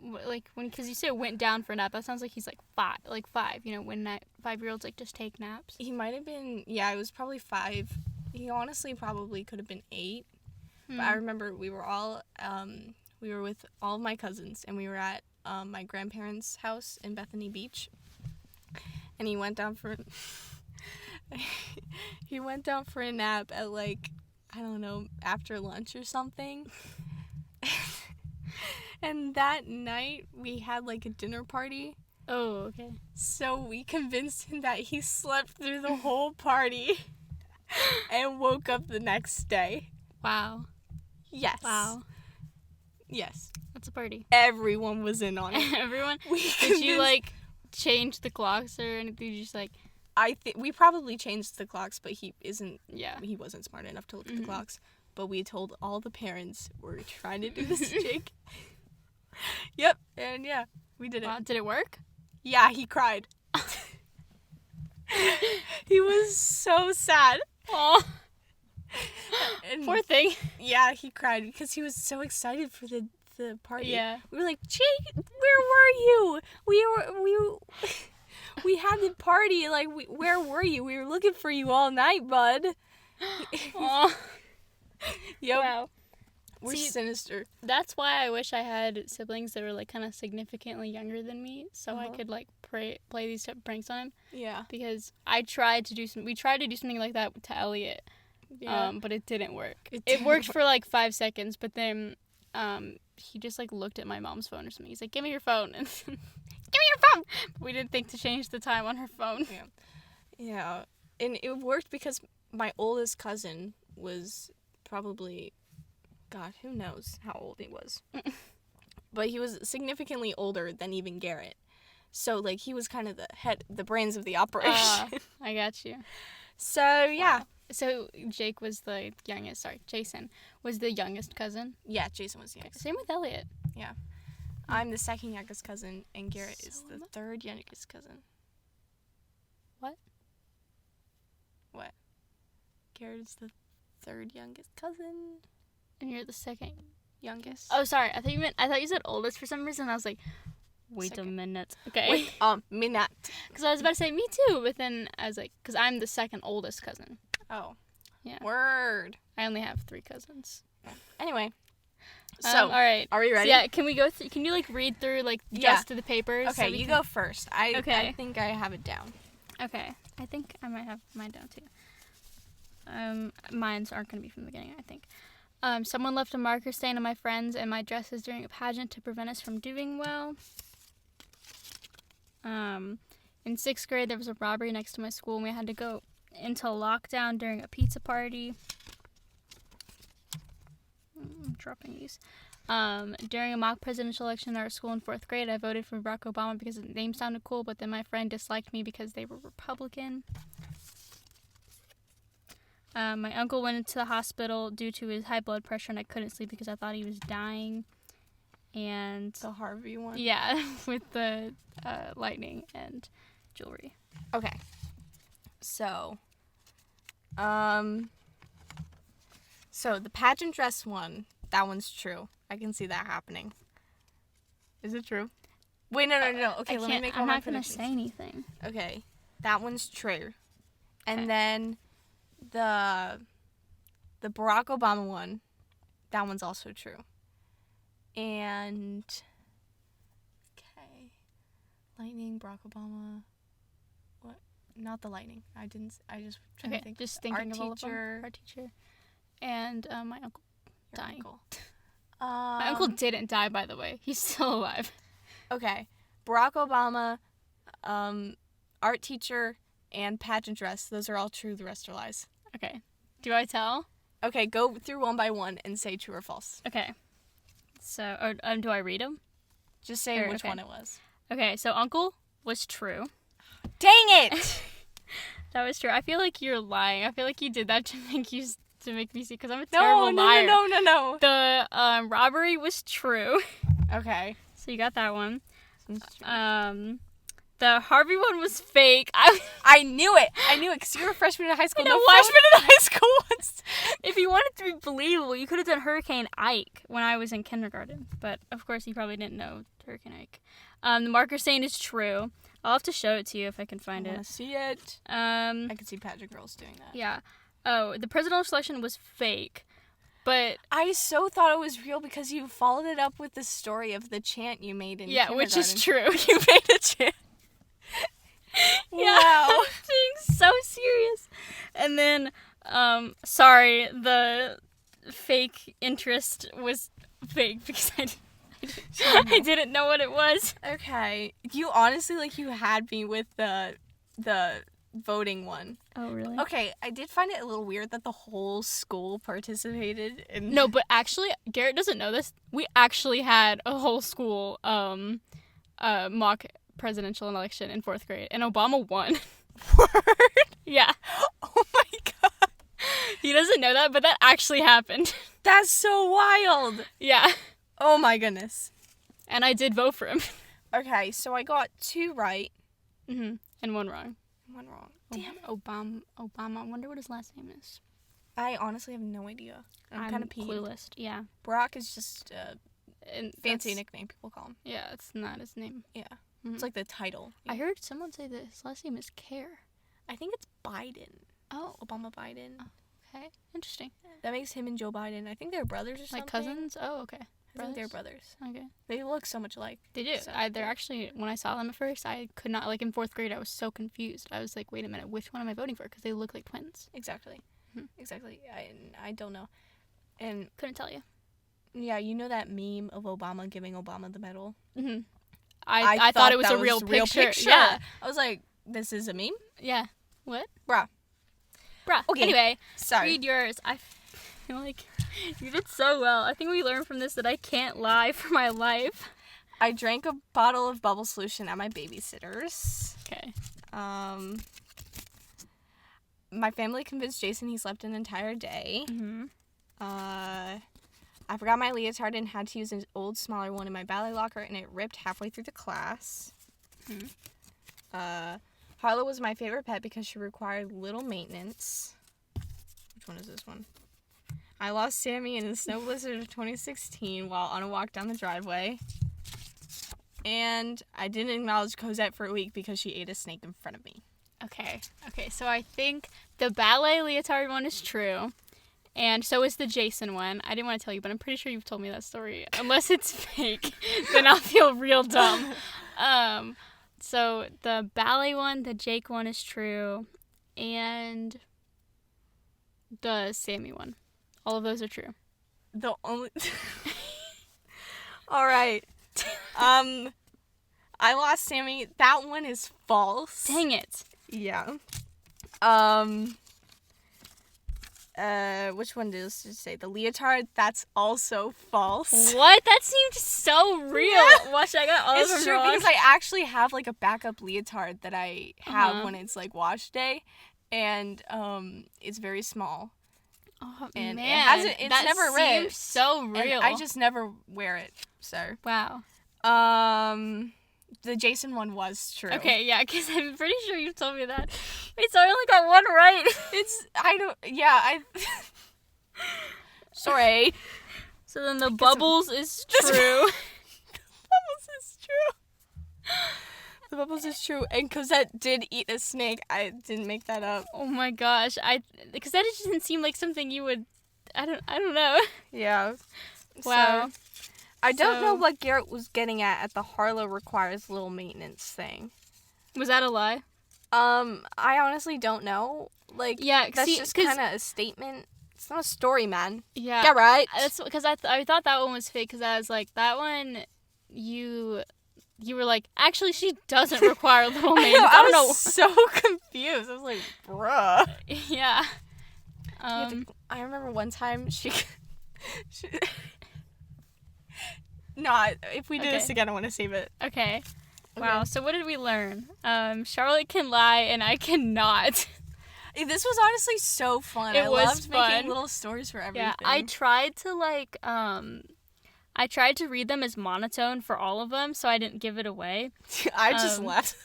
Speaker 2: Because you said went down for a nap. That sounds like he's like five. You know, when 5-year-olds like just take naps.
Speaker 1: He might have been. Yeah, it was probably 5. He honestly probably could have been 8. But I remember we were all. We were with all of my cousins, and we were at my grandparents' house in Bethany Beach. And he went down for. He went down for a nap at like, I don't know, after lunch or something. And that night we had like a dinner party.
Speaker 2: Oh, okay.
Speaker 1: So we convinced him that he slept through the whole party and woke up the next day.
Speaker 2: Wow.
Speaker 1: Yes.
Speaker 2: Wow.
Speaker 1: Yes.
Speaker 2: That's a party.
Speaker 1: Everyone was in on it.
Speaker 2: Everyone?
Speaker 1: We
Speaker 2: Did you
Speaker 1: convinced-
Speaker 2: like change the clocks or anything? Did you just like,
Speaker 1: I think we probably changed the clocks, but he
Speaker 2: yeah.
Speaker 1: wasn't smart enough to look at the clocks. But we told all the parents we're trying to do this to Jake. Yep. And yeah, we did it.
Speaker 2: Wow, did it work?
Speaker 1: Yeah, he cried. He was so sad.
Speaker 2: Oh,
Speaker 1: And
Speaker 2: poor thing.
Speaker 1: yeah, he cried because he was so excited for the party.
Speaker 2: Yeah.
Speaker 1: We were like, Jake, where were you? We had the party. Like, where were you? We were looking for you all night, bud.
Speaker 2: Oh.
Speaker 1: Yep.
Speaker 2: Wow.
Speaker 1: We're
Speaker 2: See,
Speaker 1: sinister.
Speaker 2: That's why I wish I had siblings that were like kind of significantly younger than me, so I could like play these type of pranks on him.
Speaker 1: Yeah.
Speaker 2: Because we tried to do something like that to Elliot,
Speaker 1: Yeah.
Speaker 2: but it didn't work.
Speaker 1: It
Speaker 2: It
Speaker 1: didn't
Speaker 2: worked
Speaker 1: work.
Speaker 2: for like 5 seconds, but then he just like looked at my mom's phone or something. He's like, "Give me your phone," and give me your phone. But we didn't think to change the time on her phone.
Speaker 1: Yeah. And it worked because my oldest cousin was probably, God, who knows how old he was. But he was significantly older than even Garrett. So, like, he was kind of the brains of the operation.
Speaker 2: I got you.
Speaker 1: So, yeah.
Speaker 2: Wow. So Jake was the youngest. Sorry, Jason was the youngest cousin.
Speaker 1: Yeah, Jason was the youngest.
Speaker 2: Same with Elliot.
Speaker 1: I'm the second youngest cousin, and Garrett is the third youngest cousin.
Speaker 2: What?
Speaker 1: What? Garrett is the third youngest cousin.
Speaker 2: And you're the second.
Speaker 1: Youngest.
Speaker 2: Oh, sorry. I thought you said oldest for some reason. I was like, wait a
Speaker 1: Second.
Speaker 2: minute. Okay.
Speaker 1: Wait, minute.
Speaker 2: Because I was about to say me too, but then I was like, because I'm the second oldest cousin.
Speaker 1: Oh.
Speaker 2: Yeah.
Speaker 1: Word.
Speaker 2: I only have 3 cousins.
Speaker 1: Anyway. So,
Speaker 2: all right.
Speaker 1: are we
Speaker 2: So,
Speaker 1: ready?
Speaker 2: yeah. Can we go through? Can you like read through like
Speaker 1: Yeah.
Speaker 2: just to the papers?
Speaker 1: Okay, you go first. I
Speaker 2: Okay.
Speaker 1: think I have it down.
Speaker 2: Okay. I think I might have mine down too. Mine's aren't gonna be from the beginning. I think. Someone left a marker stain on my friends and my dresses during a pageant to prevent us from doing well. In 6th grade, there was a robbery next to my school, and we had to go into lockdown during a pizza party. I'm dropping these. During a mock presidential election at our school in 4th grade, I voted for Barack Obama because his name sounded cool, but then my friend disliked me because they were Republican. My uncle went into the hospital due to his high blood pressure, and I couldn't sleep because I thought he was dying. And
Speaker 1: The Harvey one.
Speaker 2: yeah, with the lightning and jewelry.
Speaker 1: Okay. So, so the pageant dress one, that one's true. I can see that happening. Is it true? Wait, no. Okay, let me make all
Speaker 2: I'm
Speaker 1: my
Speaker 2: not gonna
Speaker 1: predictions.
Speaker 2: say anything.
Speaker 1: Okay, that one's true. And
Speaker 2: Okay.
Speaker 1: then the Barack Obama one, that one's also true. And okay, lightning, Barack Obama. What? Not the lightning. I just trying to
Speaker 2: Okay,
Speaker 1: think.
Speaker 2: just thinking
Speaker 1: Art
Speaker 2: of all of them.
Speaker 1: teacher.
Speaker 2: Our teacher. And my uncle
Speaker 1: Your
Speaker 2: dying.
Speaker 1: uncle.
Speaker 2: My uncle didn't die, by the way. He's still alive.
Speaker 1: Okay, Barack Obama, art teacher, and pageant dress. Those are all true. The rest are lies.
Speaker 2: Okay. Do I tell?
Speaker 1: Okay, go through one by one and say true or false.
Speaker 2: Okay. So, do I read them?
Speaker 1: Just say
Speaker 2: Sure,
Speaker 1: which
Speaker 2: okay.
Speaker 1: one it was.
Speaker 2: Okay, so uncle was true.
Speaker 1: Dang it!
Speaker 2: That was true. I feel like you're lying. I feel like you did that to make me see, because I'm a terrible liar.
Speaker 1: No.
Speaker 2: The robbery was true.
Speaker 1: Okay.
Speaker 2: So you got that one. The Harvey one was fake.
Speaker 1: I knew it because you were a freshman in high school.
Speaker 2: I know,
Speaker 1: No
Speaker 2: why
Speaker 1: freshman in high school was.
Speaker 2: If you wanted to be believable, you could have done Hurricane Ike when I was in kindergarten. But, of course, you probably didn't know Hurricane Ike. The marker saying is true. I'll have to show it to you if I can find
Speaker 1: I
Speaker 2: it.
Speaker 1: want to see it.
Speaker 2: I
Speaker 1: can see pageant girls doing that.
Speaker 2: Yeah. Oh, the presidential selection was fake. But
Speaker 1: I so thought it was real because you followed it up with the story of the chant you made in
Speaker 2: yeah, which is
Speaker 1: kindergarten.
Speaker 2: true.
Speaker 1: You made a chant.
Speaker 2: Yeah,
Speaker 1: Wow.
Speaker 2: I'm being so serious. And then, sorry, the fake interest was fake because I didn't know what it was.
Speaker 1: Okay. You honestly, you had me with the voting one.
Speaker 2: Oh, really?
Speaker 1: Okay, I did find it a little weird that the whole school participated in...
Speaker 2: No, but actually, Garrett doesn't know this. We actually had a whole school mock presidential election in 4th grade, and Obama won.
Speaker 1: Word?
Speaker 2: Yeah.
Speaker 1: Oh my god.
Speaker 2: He doesn't know that, but that actually happened.
Speaker 1: That's so wild.
Speaker 2: Yeah.
Speaker 1: Oh my goodness.
Speaker 2: And I did vote for him.
Speaker 1: Okay, so I got 2 right.
Speaker 2: Mm-hmm. And 1 wrong.
Speaker 1: 1 wrong.
Speaker 2: Damn. Obama. I wonder what his last name is.
Speaker 1: I honestly have no idea. I'm kind of peeved.
Speaker 2: clueless. Yeah.
Speaker 1: Barack is just a
Speaker 2: And
Speaker 1: fancy
Speaker 2: that's-
Speaker 1: nickname people call him.
Speaker 2: Yeah, it's not his name.
Speaker 1: Yeah.
Speaker 2: Mhm.
Speaker 1: It's like the title.
Speaker 2: I heard someone say that his last name is Care.
Speaker 1: I think it's Biden.
Speaker 2: Oh,
Speaker 1: Obama Biden.
Speaker 2: okay. Interesting.
Speaker 1: That makes him and Joe Biden. I think they're brothers or something.
Speaker 2: Like cousins? Oh, okay.
Speaker 1: I think they're brothers.
Speaker 2: Okay.
Speaker 1: They look so much alike.
Speaker 2: They do.
Speaker 1: So,
Speaker 2: They're actually, when I saw them at first, I could not, in 4th grade, I was so confused. I was like, wait a minute, which one am I voting for? Because they look like twins.
Speaker 1: Exactly.
Speaker 2: Mhm.
Speaker 1: Exactly. I don't know. And
Speaker 2: Couldn't tell you.
Speaker 1: yeah, you know that meme of Obama giving Obama the medal?
Speaker 2: Mm-hmm. I thought it was
Speaker 1: that
Speaker 2: a real picture.
Speaker 1: Yeah. I was like, this is a meme?
Speaker 2: Yeah. What?
Speaker 1: Bruh. Okay.
Speaker 2: Anyway,
Speaker 1: Sorry.
Speaker 2: read yours. I feel like you did so well. I think we learned from this that I can't lie for my life.
Speaker 1: I drank a bottle of bubble solution at my babysitter's.
Speaker 2: Okay.
Speaker 1: My family convinced Jason he slept an entire day.
Speaker 2: Mm-hmm.
Speaker 1: I forgot my leotard and had to use an old, smaller one in my ballet locker, and it ripped halfway through the class.
Speaker 2: Mm-hmm.
Speaker 1: Harlow was my favorite pet because she required little maintenance. Which one is this one? I lost Sammy in the snow blizzard of 2016 while on a walk down the driveway. And I didn't acknowledge Cosette for a week because she ate a snake in front of me.
Speaker 2: Okay, so I think the ballet leotard one is true. And so is the Jason one. I didn't want to tell you, but I'm pretty sure you've told me that story. Unless it's fake, then I'll feel real dumb. So the ballet one, the Jake one is true. And the Sammy one. All of those are true.
Speaker 1: The only... All right. I lost Sammy. That one is false.
Speaker 2: Dang it.
Speaker 1: Yeah. Which one does it say? The leotard, that's also false.
Speaker 2: What? That seemed so real.
Speaker 1: Yeah.
Speaker 2: Watch, I got all of
Speaker 1: It's
Speaker 2: them
Speaker 1: true
Speaker 2: wrong.
Speaker 1: because I actually have a backup leotard that I have when it's wash day, and it's very small.
Speaker 2: Oh,
Speaker 1: And it
Speaker 2: man.
Speaker 1: hasn't- it's
Speaker 2: that
Speaker 1: never
Speaker 2: seems
Speaker 1: ripped.
Speaker 2: so real.
Speaker 1: And I just never wear it. So,
Speaker 2: Wow.
Speaker 1: the Jason one was true.
Speaker 2: Okay, yeah, because I'm pretty sure you told me that. Wait, so I only got one right.
Speaker 1: Sorry.
Speaker 2: So then the bubbles is true.
Speaker 1: Bubbles is true. The bubbles is true. And Cosette did eat a snake. I didn't make that up.
Speaker 2: Oh my gosh, because that just didn't seem like something you would. I don't know.
Speaker 1: Yeah.
Speaker 2: Wow.
Speaker 1: So, I don't know
Speaker 2: So-
Speaker 1: what Garrett was getting at the Harlow requires little maintenance thing.
Speaker 2: Was that a lie?
Speaker 1: I honestly don't know. Like,
Speaker 2: Yeah,
Speaker 1: that's
Speaker 2: see,
Speaker 1: just
Speaker 2: 'cause-
Speaker 1: kind of a statement. It's not a story, man.
Speaker 2: Yeah.
Speaker 1: Yeah, right.
Speaker 2: That's because I thought that one was fake because I was like, that one, you were like, actually, she doesn't require little
Speaker 1: I
Speaker 2: maintenance.
Speaker 1: know,
Speaker 2: I
Speaker 1: I
Speaker 2: don't know.
Speaker 1: was so confused. I was like, bruh.
Speaker 2: Yeah.
Speaker 1: I remember one time she no, if we do this
Speaker 2: Okay.
Speaker 1: again, I want to save it.
Speaker 2: Okay. Wow.
Speaker 1: Okay.
Speaker 2: So what did we learn? Charlotte can lie and I cannot.
Speaker 1: This was honestly so fun.
Speaker 2: It
Speaker 1: I
Speaker 2: was
Speaker 1: loved
Speaker 2: fun.
Speaker 1: making little stories for everything.
Speaker 2: Yeah. I tried to I tried to read them as monotone for all of them, so I didn't give it away.
Speaker 1: I just
Speaker 2: um,
Speaker 1: left.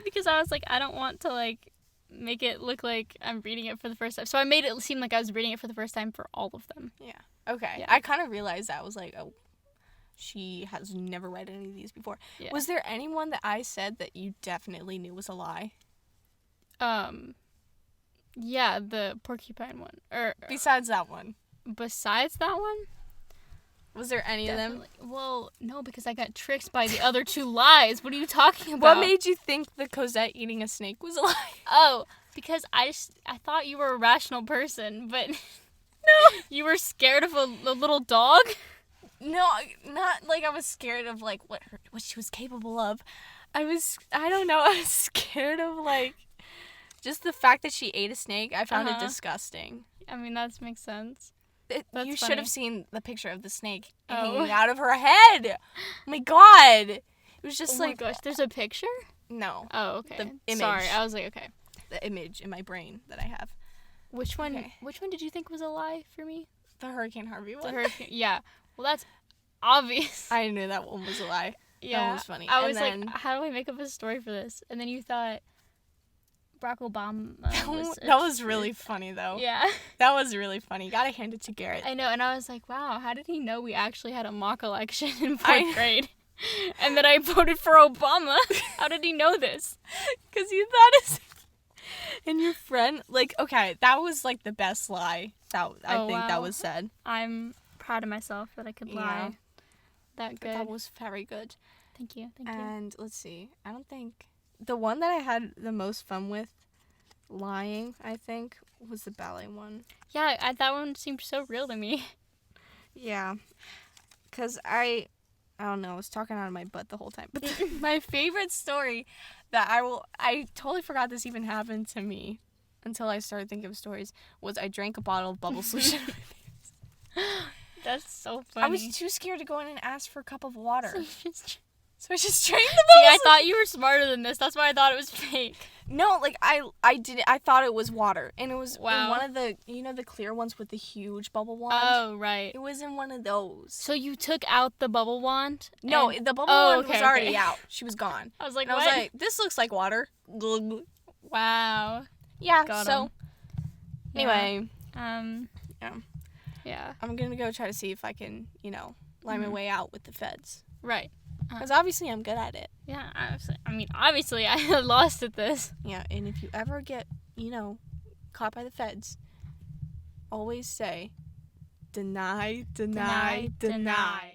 Speaker 2: Because I was like, I don't want to like make it look like I'm reading it for the first time. So I made it seem like I was reading it for the first time for all of them.
Speaker 1: Yeah. Okay.
Speaker 2: Yeah.
Speaker 1: I kind of realized that. I was like, oh, she has never read any of these before.
Speaker 2: Yeah.
Speaker 1: Was there anyone that I said that you definitely knew was a lie?
Speaker 2: Yeah, the porcupine one. Or
Speaker 1: Besides that one.
Speaker 2: besides that one?
Speaker 1: Was there any of them?
Speaker 2: Definitely. Well, no, because I got tricked by the other two lies. What are you talking about?
Speaker 1: What made you think the Cosette eating a snake was a lie?
Speaker 2: Oh, because I thought you were a rational person, but
Speaker 1: No.
Speaker 2: you were scared of a little dog?
Speaker 1: No, not like I was scared of like what she was capable of. I don't know, I was scared of like just the fact that she ate a snake. I found it
Speaker 2: Uh-huh.
Speaker 1: disgusting.
Speaker 2: I mean, that makes sense.
Speaker 1: You should
Speaker 2: funny.
Speaker 1: have seen the picture of the snake
Speaker 2: Oh.
Speaker 1: hanging out of her head. Oh my god. It was just
Speaker 2: Oh my
Speaker 1: like
Speaker 2: gosh, there's a picture?
Speaker 1: no,
Speaker 2: Oh, okay.
Speaker 1: The image.
Speaker 2: Sorry, I was like, okay.
Speaker 1: the image in my brain that I have.
Speaker 2: Which one?
Speaker 1: Okay.
Speaker 2: Which one did you think was a lie for me?
Speaker 1: The Hurricane Harvey
Speaker 2: The
Speaker 1: one.
Speaker 2: hurricane. Yeah. Well, that's obvious.
Speaker 1: I knew that one was a lie.
Speaker 2: Yeah.
Speaker 1: That was funny.
Speaker 2: I
Speaker 1: And
Speaker 2: was
Speaker 1: then-
Speaker 2: like, how do I make up a story for this? And then you thought Barack Obama was
Speaker 1: that was really funny though.
Speaker 2: Yeah.
Speaker 1: That was really funny. You gotta hand it to Garrett.
Speaker 2: I know, and I was like, wow, how did he know we actually had a mock election in
Speaker 1: I-
Speaker 2: 4th grade? And then I voted for Obama. How did he know this?
Speaker 1: Because you thought it's... And your friend, like, okay, that was, like, the best lie that I
Speaker 2: Oh,
Speaker 1: think
Speaker 2: wow.
Speaker 1: that was said.
Speaker 2: I'm proud of myself that I could
Speaker 1: Yeah.
Speaker 2: lie that good.
Speaker 1: That was very good.
Speaker 2: Thank you. Thank you.
Speaker 1: And let's see. I don't think... The one that I had the most fun with lying, I think, was the ballet one.
Speaker 2: Yeah, that one seemed so real to me.
Speaker 1: Yeah. Because I don't know, I was talking out of my butt the whole time. But my favorite story that I totally forgot this even happened to me until I started thinking of stories, was I drank a bottle of bubble solution.
Speaker 2: That's so funny.
Speaker 1: I was too scared to go in and ask for a cup of water.
Speaker 2: See,
Speaker 1: So I just drank the bubble
Speaker 2: I thought you were smarter than this. That's why I thought it was fake.
Speaker 1: No, like I thought it was water. And it was in
Speaker 2: Wow.
Speaker 1: one of the, the clear ones with the huge bubble wand?
Speaker 2: Oh, right.
Speaker 1: It was in one of those.
Speaker 2: So you took out the bubble wand?
Speaker 1: No,
Speaker 2: and-
Speaker 1: the bubble
Speaker 2: Oh,
Speaker 1: wand was
Speaker 2: okay,
Speaker 1: already
Speaker 2: okay.
Speaker 1: out. She was gone.
Speaker 2: I was like,
Speaker 1: And I
Speaker 2: what?
Speaker 1: was like, this looks like water. Glug.
Speaker 2: Wow.
Speaker 1: Yeah,
Speaker 2: Got
Speaker 1: so
Speaker 2: 'em.
Speaker 1: anyway,
Speaker 2: Yeah.
Speaker 1: Yeah.
Speaker 2: Yeah.
Speaker 1: I'm going to go try to see if I can, lie my way out with the feds.
Speaker 2: Right.
Speaker 1: Because obviously I'm good at it.
Speaker 2: Yeah. Obviously, I lost at this.
Speaker 1: Yeah, and if you ever get, caught by the feds, always say, deny, deny, deny.